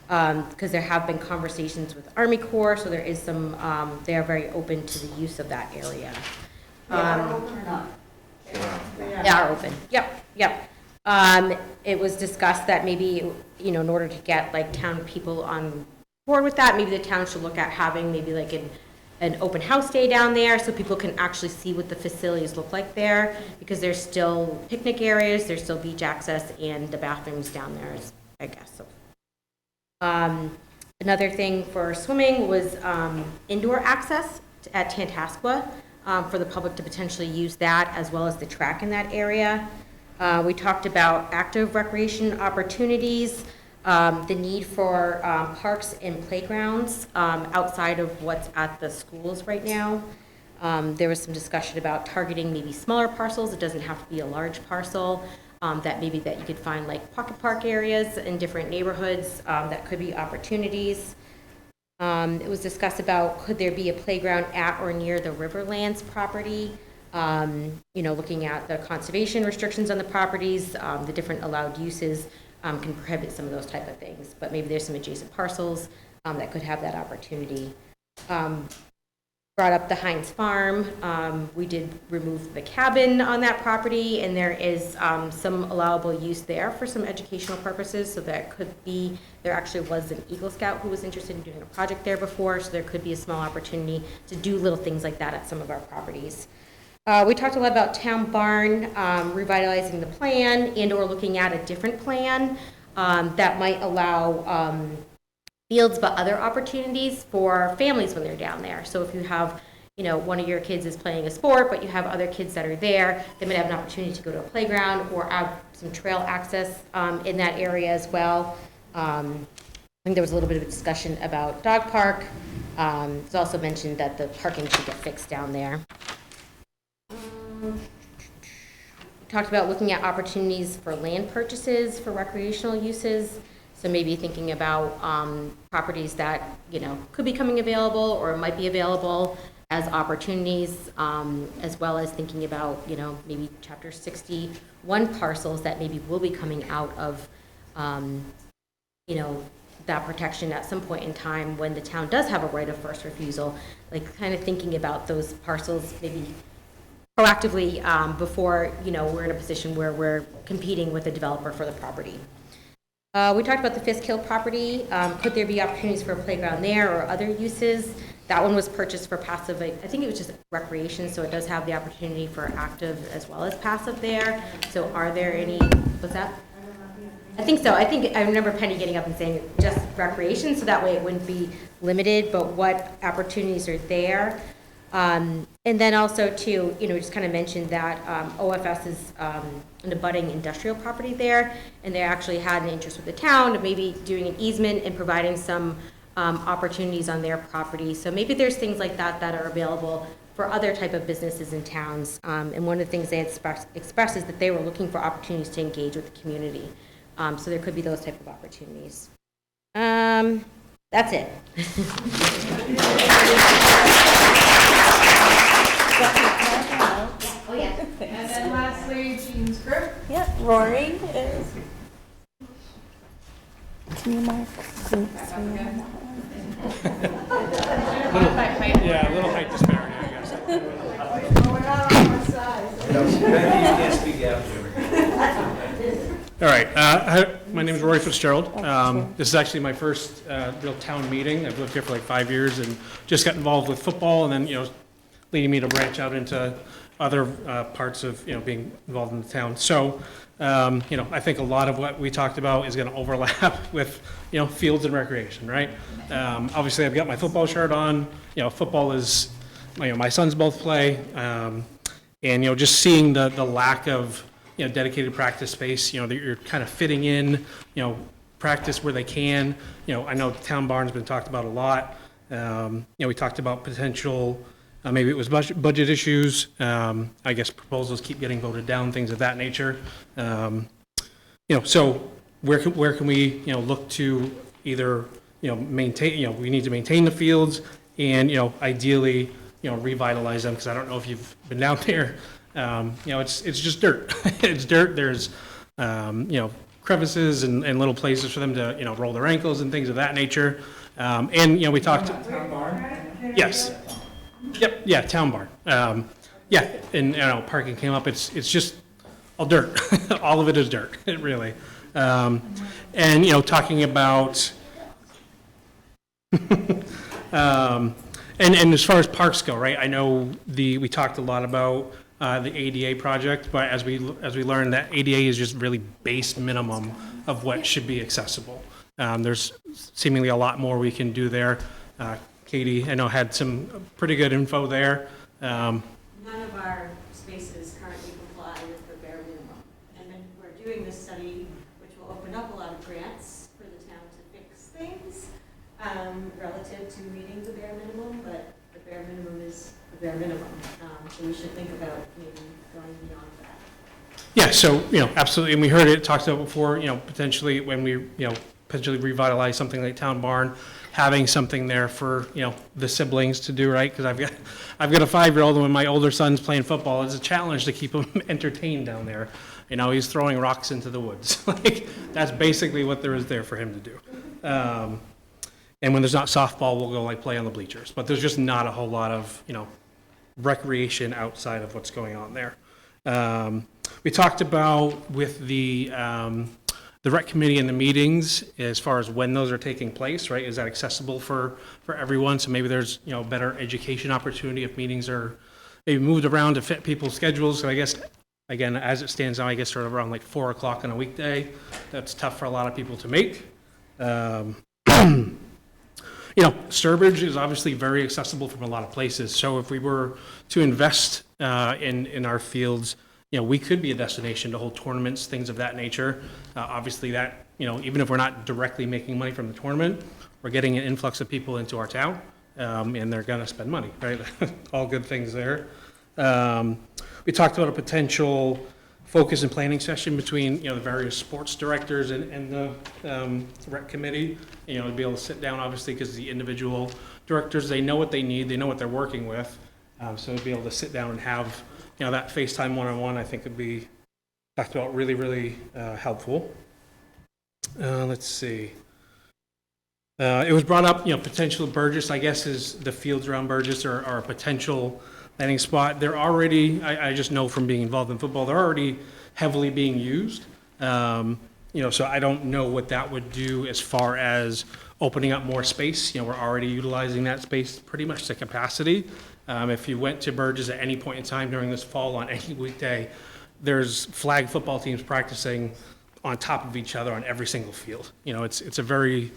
because there have been conversations with Army Corps, so there is some, they are very open to the use of that area. They are open or not? They are open, yep. It was discussed that maybe, in order to get like town people on board with that, maybe the town should look at having maybe like an open house day down there so people can actually see what the facilities look like there, because there's still picnic areas, there's still beach access, and the bathrooms down there is, I guess, so Another thing for swimming was indoor access at Tantascwa, for the public to potentially use that, as well as the track in that area. We talked about active recreation opportunities, the need for parks and playgrounds outside of what's at the schools right now. There was some discussion about targeting maybe smaller parcels. It doesn't have to be a large parcel. That maybe that you could find like pocket park areas in different neighborhoods that could be opportunities. It was discussed about could there be a playground at or near the Riverlands property, looking at the conservation restrictions on the properties, the different allowed uses can prohibit some of those type of things, but maybe there's some adjacent parcels that could have that opportunity. Brought up the Heinz Farm. We did remove the cabin on that property, and there is some allowable use there for some educational purposes, so that could be, there actually was an Eagle Scout who was interested in doing a project there before, so there could be a small opportunity to do little things like that at some of our properties. We talked a lot about Town Barn, revitalizing the plan, and or looking at a different plan that might allow fields, but other opportunities for families when they're down there. So if you have, one of your kids is playing a sport, but you have other kids that are there, they might have an opportunity to go to a playground or have some trail access in that area as well. I think there was a little bit of a discussion about dog park. It's also mentioned that the parking should get fixed down there. Talked about looking at opportunities for land purchases for recreational uses. So maybe thinking about properties that, could be coming available or might be available as opportunities, as well as thinking about, maybe Chapter 61 parcels that maybe will be coming out of, that protection at some point in time when the town does have a right of first refusal, like kind of thinking about those parcels maybe proactively before, we're in a position where we're competing with a developer for the property. We talked about the Fisk Hill property. Could there be opportunities for a playground there or other uses? That one was purchased for passive, I think it was just recreation, so it does have the opportunity for active as well as passive there. So are there any, what's that? I think so. I think I remember Penny getting up and saying just recreation, so that way it wouldn't be limited, but what opportunities are there? And then also too, just kind of mentioned that OFS is an abutting industrial property there, and they actually had an interest with the town of maybe doing an easement and providing some opportunities on their property. So maybe there's things like that that are available for other type of businesses in towns. And one of the things they had expressed is that they were looking for opportunities to engage with the community. So there could be those type of opportunities. That's it. Oh, yeah. And then lastly, Jean's group. Yep, Rory is. Can you mark groups? Yeah, a little height disparity, I guess. We're not on our side. All right, my name is Rory Fitzgerald. This is actually my first real town meeting. I've lived here for like 5 years and just got involved with football, and then, leading me to branch out into other parts of, being involved in the town. So, I think a lot of what we talked about is going to overlap with, fields and recreation, right? Obviously, I've got my football shirt on. Football is, my sons both play, and, just seeing the lack of, dedicated practice space, that you're kind of fitting in, practice where they can. I know Town Barn's been talked about a lot. We talked about potential, maybe it was budget issues. I guess proposals keep getting voted down, things of that nature. So where can we, look to either, maintain, we need to maintain the fields and, ideally, revitalize them, because I don't know if you've been down there. It's just dirt. It's dirt. There's, crevices and little places for them to, roll their ankles and things of that nature. And, we talked. Town Barn? Yes. Yep. Yeah. Town Barn. Yeah. And, parking came up. It's just all dirt. All of it is dirt. It really. And, talking about, and as far as parks go, right? I know we talked a lot about the ADA project, but as we learned that ADA is just really base minimum of what should be accessible. There's seemingly a lot more we can do there. Katie, I know, had some pretty good info there. None of our spaces currently comply with the bare minimum. And then we're doing this study, which will open up a lot of grants for the town to fix things relative to meeting the bare minimum, but the bare minimum is the bare minimum. So we should think about maybe going beyond that. Yeah, so, absolutely, and we heard it talked about before, potentially when we, potentially revitalize something like Town Barn, having something there for, the siblings to do, right? Because I've got a 5-year-old, and when my older son's playing football, it's a challenge to keep him entertained down there. He's throwing rocks into the woods. Like, that's basically what there is there for him to do. And when there's not softball, we'll go play on the bleachers. But there's just not a whole lot of, recreation outside of what's going on there. We talked about with the rec committee and the meetings, as far as when those are taking place, right? Is that accessible for everyone? So maybe there's, better education opportunity if meetings are maybe moved around to fit people's schedules. So I guess, again, as it stands now, I guess sort of around 4 o'clock on a weekday. That's tough for a lot of people to make. Sturbridge is obviously very accessible from a lot of places. So if we were to invest in our fields, we could be a destination to hold tournaments, things of that nature. Obviously that, even if we're not directly making money from the tournament, we're getting an influx of people into our town, and they're gonna spend money, right? All good things there. We talked about a potential focus and planning session between, the various sports directors and the rec committee, to be able to sit down, obviously, because the individual directors, they know what they need, they know what they're working with. So to be able to sit down and have, that FaceTime one-on-one, I think would be talked about really, really helpful. Let's see. It was brought up, potential Burgess, I guess, is the fields around Burgess are a potential landing spot. They're already, I just know from being involved in football, they're already heavily being used. So I don't know what that would do as far as opening up more space. We're already utilizing that space pretty much to capacity. If you went to Burgess at any point in time during this fall on any weekday, there's flag football teams practicing on top of each other on every single field. It's a very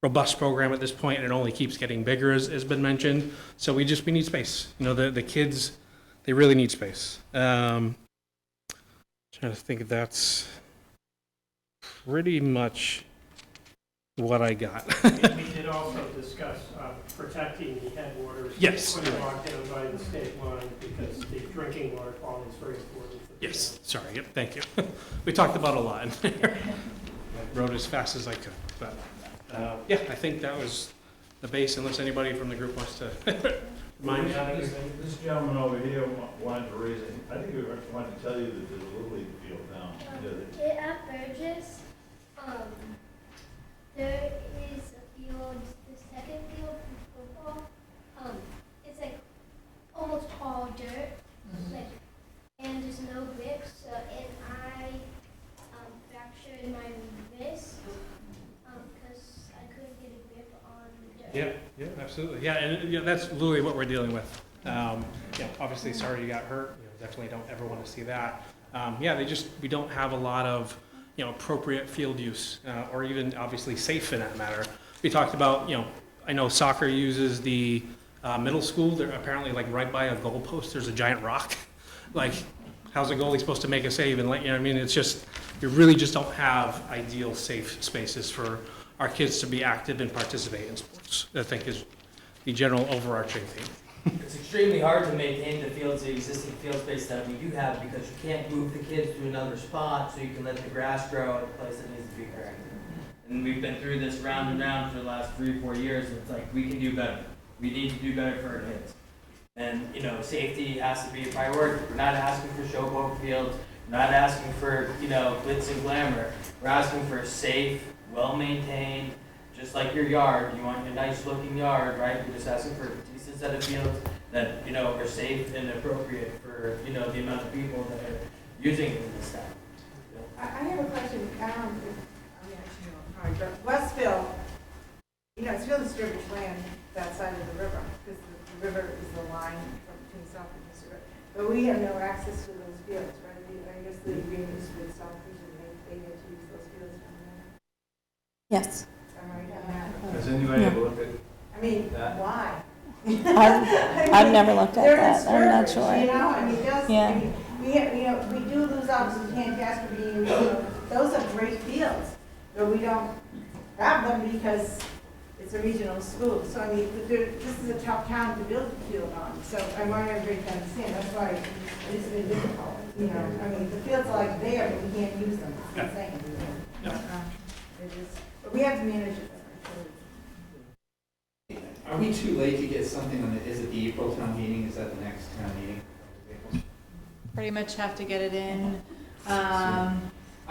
robust program at this point, and it only keeps getting bigger, as has been mentioned. So we need space. The kids, they really need space. Trying to think if that's pretty much what I got. We did also discuss protecting the headwaters. Yes. When they're locked down by the state line, because the drinking water quality is very important. Yes, sorry, yep, thank you. We talked about a lot in there. Wrote as fast as I could, but yeah, I think that was the base, unless anybody from the group wants to remind me of anything. This gentleman over here wanted to raise it. I think we wanted to tell you that there's a Little League field now. At Burgess, there is a field, the second field for football. It's almost all dirt, and there's no bricks. And I fractured my wrist because I couldn't get a grip on the dirt. Yeah, absolutely. Yeah, and that's literally what we're dealing with. Obviously, sorry you got hurt. Definitely don't ever want to see that. We don't have a lot of, appropriate field use, or even obviously safe in that matter. We talked about, I know soccer uses the middle school. They're apparently right by a goalpost. There's a giant rock. How's a goalie supposed to make a save? And it's just, we really just don't have ideal safe spaces for our kids to be active and participate in sports, I think is the general overarching theme. It's extremely hard to maintain the fields, the existing field space that we do have, because you can't move the kids to another spot so you can let the grass grow at the place that needs to be corrected. And we've been through this round and round for the last 3 or 4 years, and it's we can do better. We need to do better for our kids. And, safety has to be a priority. We're not asking for showboat fields. We're not asking for, glitz and glamour. We're asking for a safe, well-maintained, just like your yard. You want your nice-looking yard, right? You're just asking for a decent set of fields that, are safe and appropriate for, the amount of people that are using it in this town. I have a question. But Westville, it's really Sturbridge land, that side of the river, because the river is the line between South and Missouri. But we have no access to those fields, right? I guess the agreement is with Southbridge, and they get to use those fields down there. Yes. Has anybody ever looked at I mean, that? why? I've never looked at They're that. I'm not disturbers, sure. You know, I mean, those, Yeah. I mean, we have, you know, we do lose out to Tantascwa being, you know, those are great fields, but we don't have them because it's a regional school. So I mean, this is a tough town to build a field on, so I want everybody to understand, that's why it's been difficult, you know. I mean, the fields are like there, but we can't use them, that's what I'm saying. But we have to manage it. Are we too late to get something on the, is it the April town meeting? Is that the next town meeting? Pretty much have to get it in, I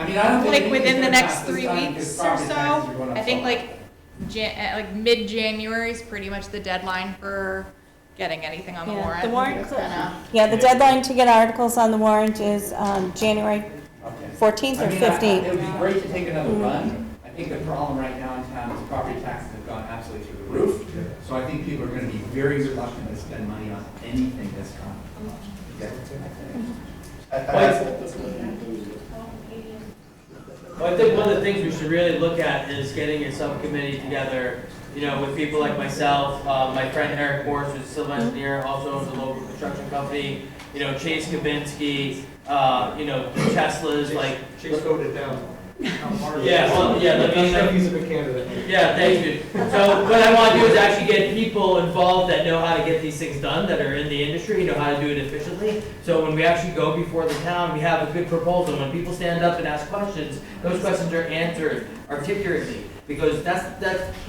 mean, I don't think. like within the anything's next gonna pass 3 this time weeks because or property so. taxes are going up I think so much. like mid-January is pretty much the deadline for getting anything on the Yeah, warrant. the warrant, It's kinda- yeah, the deadline to get articles on the warrant is January Okay. 14th or I mean, 15th. it would be great to take another run. I think the problem right now in town is property taxes have gone absolutely through the roof. So I think people are going to be very reluctant to spend money on anything this time. Well, I think one of the things we should really look at is getting a subcommittee together, you know, with people like myself, my friend Eric Morse, who's a civil engineer, also owns a local construction company, you know, Chase Kabinski, you know, Tesla's, like. Chase voted down. Yeah, well, yeah, let me, He's a good candidate. yeah, thank you. So what I want to do is actually get people involved that know how to get these things done, that are in the industry, know how to do it efficiently. So when we actually go before the town, we have a good proposal. When people stand up and ask questions, those questions are answered articulately. Because that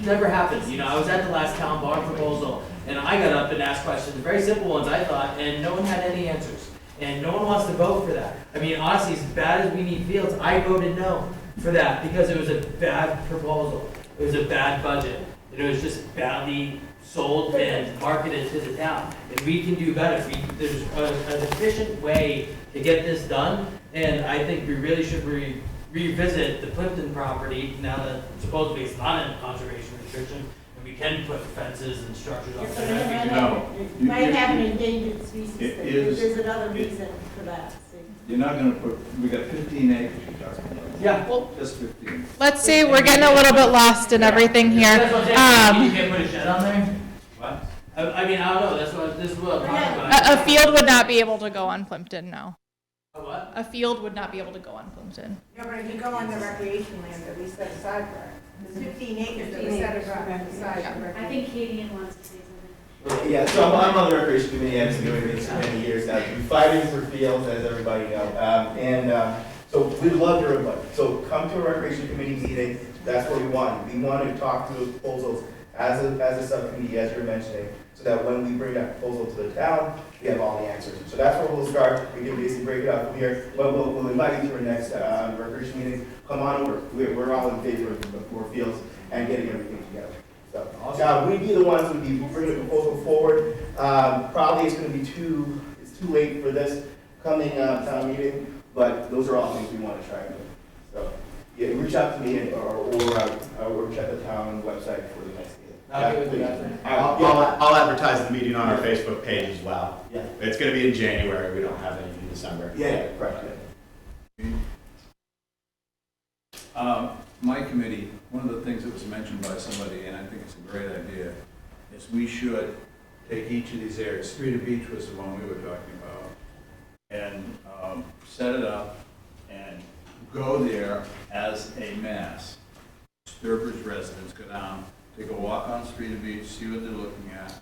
never happens. You know, I was at the last town bar proposal, and I got up and asked questions, very simple ones, I thought, and no one had any answers. And no one wants to vote for that. I mean, honestly, as bad as we need fields, I voted no for that because it was a bad proposal. It was a bad budget. It was just badly sold and marketed to the town. And we can do better. There's an efficient way to get this done, and I think we really should revisit the Plimpton property now that supposedly it's not in conservation restriction, and we can put fences and structures up there. No. It might have an endangered species It thing, is- there's another reason for that. See. You're not gonna put, we got 15 acres you're talking about. Yeah, well, Just 15. let's see, we're getting a little bit lost in everything here. That's what I'm saying. You Um, can't put a shed on there? What? I mean, I don't know, this is what I'm talking about. a field would not be able to go on Plimpton, no. A what? A field would not be able to go on Plimpton. No, but if you go on the recreation land that we set aside for it, there's 15 acres that we set aside for recreation. I think Katie wants to say something. Yeah, so I'm on the recreation committee, I've been doing this for many years now, we're fighting for fields, as everybody knows. So we'd love your input, so come to a recreation committee meeting, that's what we want. We want to talk through the proposals as a subcommittee, as you're mentioning, so that when we bring that proposal to the town, we have all the answers. So that's where we'll start, we can basically break it up from here, but we'll invite you to our next recreation meeting, come on over, we're all in favor of more fields and getting everything together. So, we'd be the ones who'd be bringing the proposal forward. Probably it's gonna be too late for this coming town meeting, but those are all things we wanna try and do. So, yeah, reach out to me or check the town website for the next meeting. I'll advertise the meeting on our Facebook page as well. Yeah. It's gonna be in January, we don't have anything in December. Yeah, correct. My committee, one of the things that was mentioned by somebody, and I think it's a great idea, is we should take each of these areas. Street of Beach was the one we were talking about, and set it up and go there as a mass. Sturbridge residents go down, take a walk on Street of Beach, see what they're looking at,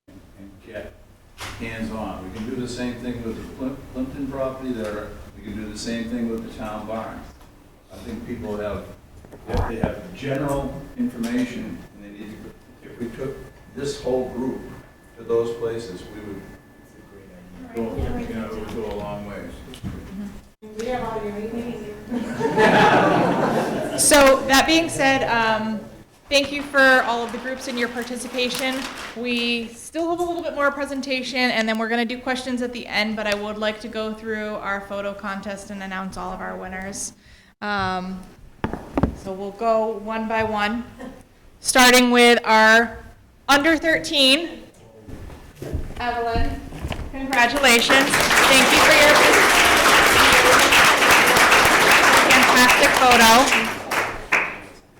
and get hands-on. We can do the same thing with the Plimpton property there. We can do the same thing with the town barn. I think people have, if they have general information, and they need to, if we took this whole group to those places, we would go, you know, it would go a long ways. We have all your emails. So that being said, thank you for all of the groups and your participation. We still have a little bit more presentation, and then we're going to do questions at the end, but I would like to go through our photo contest and announce all of our winners. So we'll go one by one, starting with our under 13. Evelyn, congratulations. Thank you for your fantastic photo.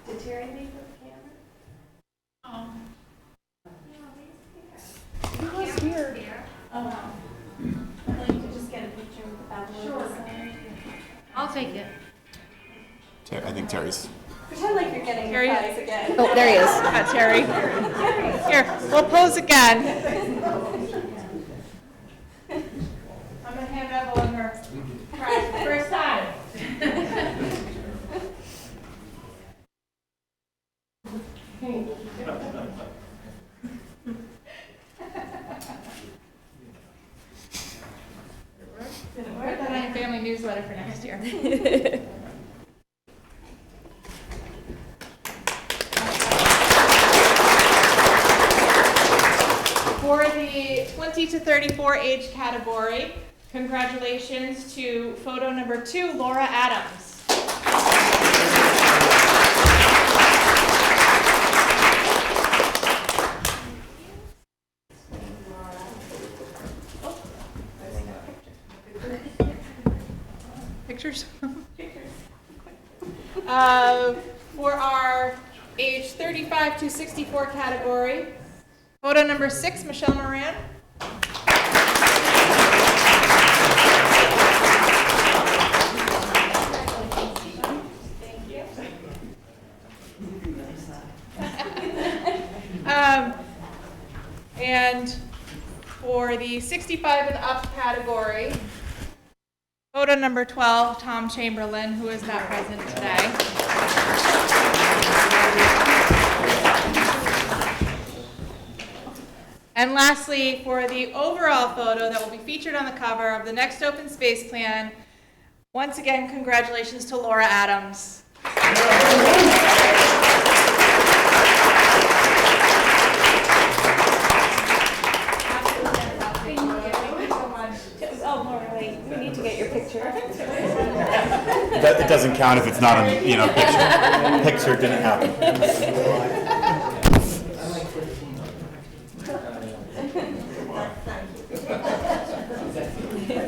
Did Terry make I'll take it. I think Terry's. Pretend like you're getting Terry. your prize again. Oh, there he is. Terry. Here, we'll pose again. I'm gonna hand Evelyn her prize for the first time. Put that on your family newsletter for next year. For the 20 to 34 age category, congratulations to photo number 2, Laura Adams. Pictures? For our age 35 to 64 category, photo number 6, Michelle Moran. And for the 65 and up category, photo number 12, Tom Chamberlain, who is not present today. And lastly, for the overall photo that will be featured on the cover of the next open space plan, once again, congratulations to Laura Adams. Oh, Laura, wait, we need to get your picture. It doesn't count if it's not on, picture. Picture didn't happen.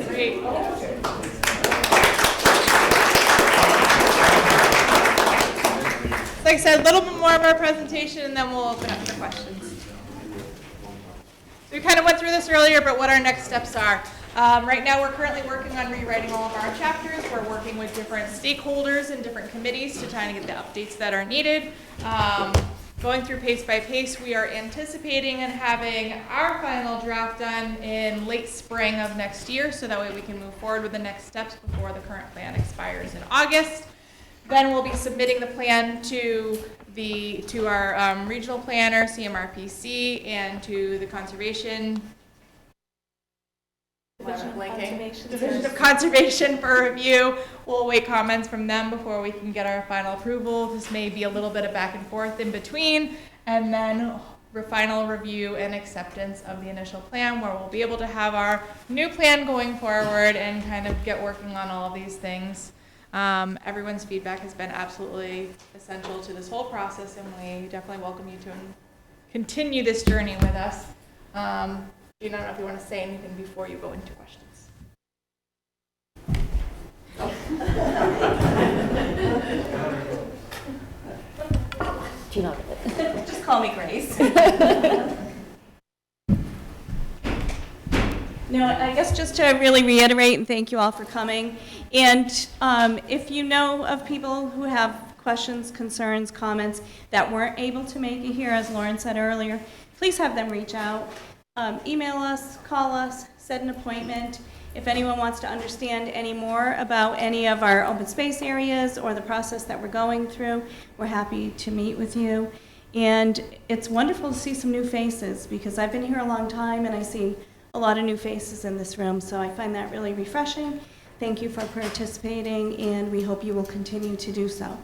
Great. Like I said, a little bit more of our presentation, and then we'll open up for questions. So we kind of went through this earlier, but what our next steps are. Right now, we're currently working on rewriting all of our chapters. We're working with different stakeholders and different committees to try to get the updates that are needed. Going through pace by pace, we are anticipating and having our final draft done in late spring of next year, so that way we can move forward with the next steps before the current plan expires in August. Then we'll be submitting the plan to our regional planner, CMRPC, and to the Division of Conservation for review. We'll await comments from them before we can get our final approval. This may be a little bit of back and forth in between, and then final review and acceptance of the initial plan, where we'll be able to have our new plan going forward and kind of get working on all of these things. Everyone's feedback has been absolutely essential to this whole process, and we definitely welcome you to continue this journey with us. I don't know if you want to say anything before you go into questions. Do you know it? Just call me Grace. No, I guess just to really reiterate and thank you all for coming. And if you know of people who have questions, concerns, comments that weren't able to make it here, as Lauren said earlier, please have them reach out. Email us, call us, set an appointment. If anyone wants to understand any more about any of our open space areas or the process that we're going through, we're happy to meet with you. And it's wonderful to see some new faces, because I've been here a long time and I see a lot of new faces in this room, so I find that really refreshing. Thank you for participating, and we hope you will continue to do so.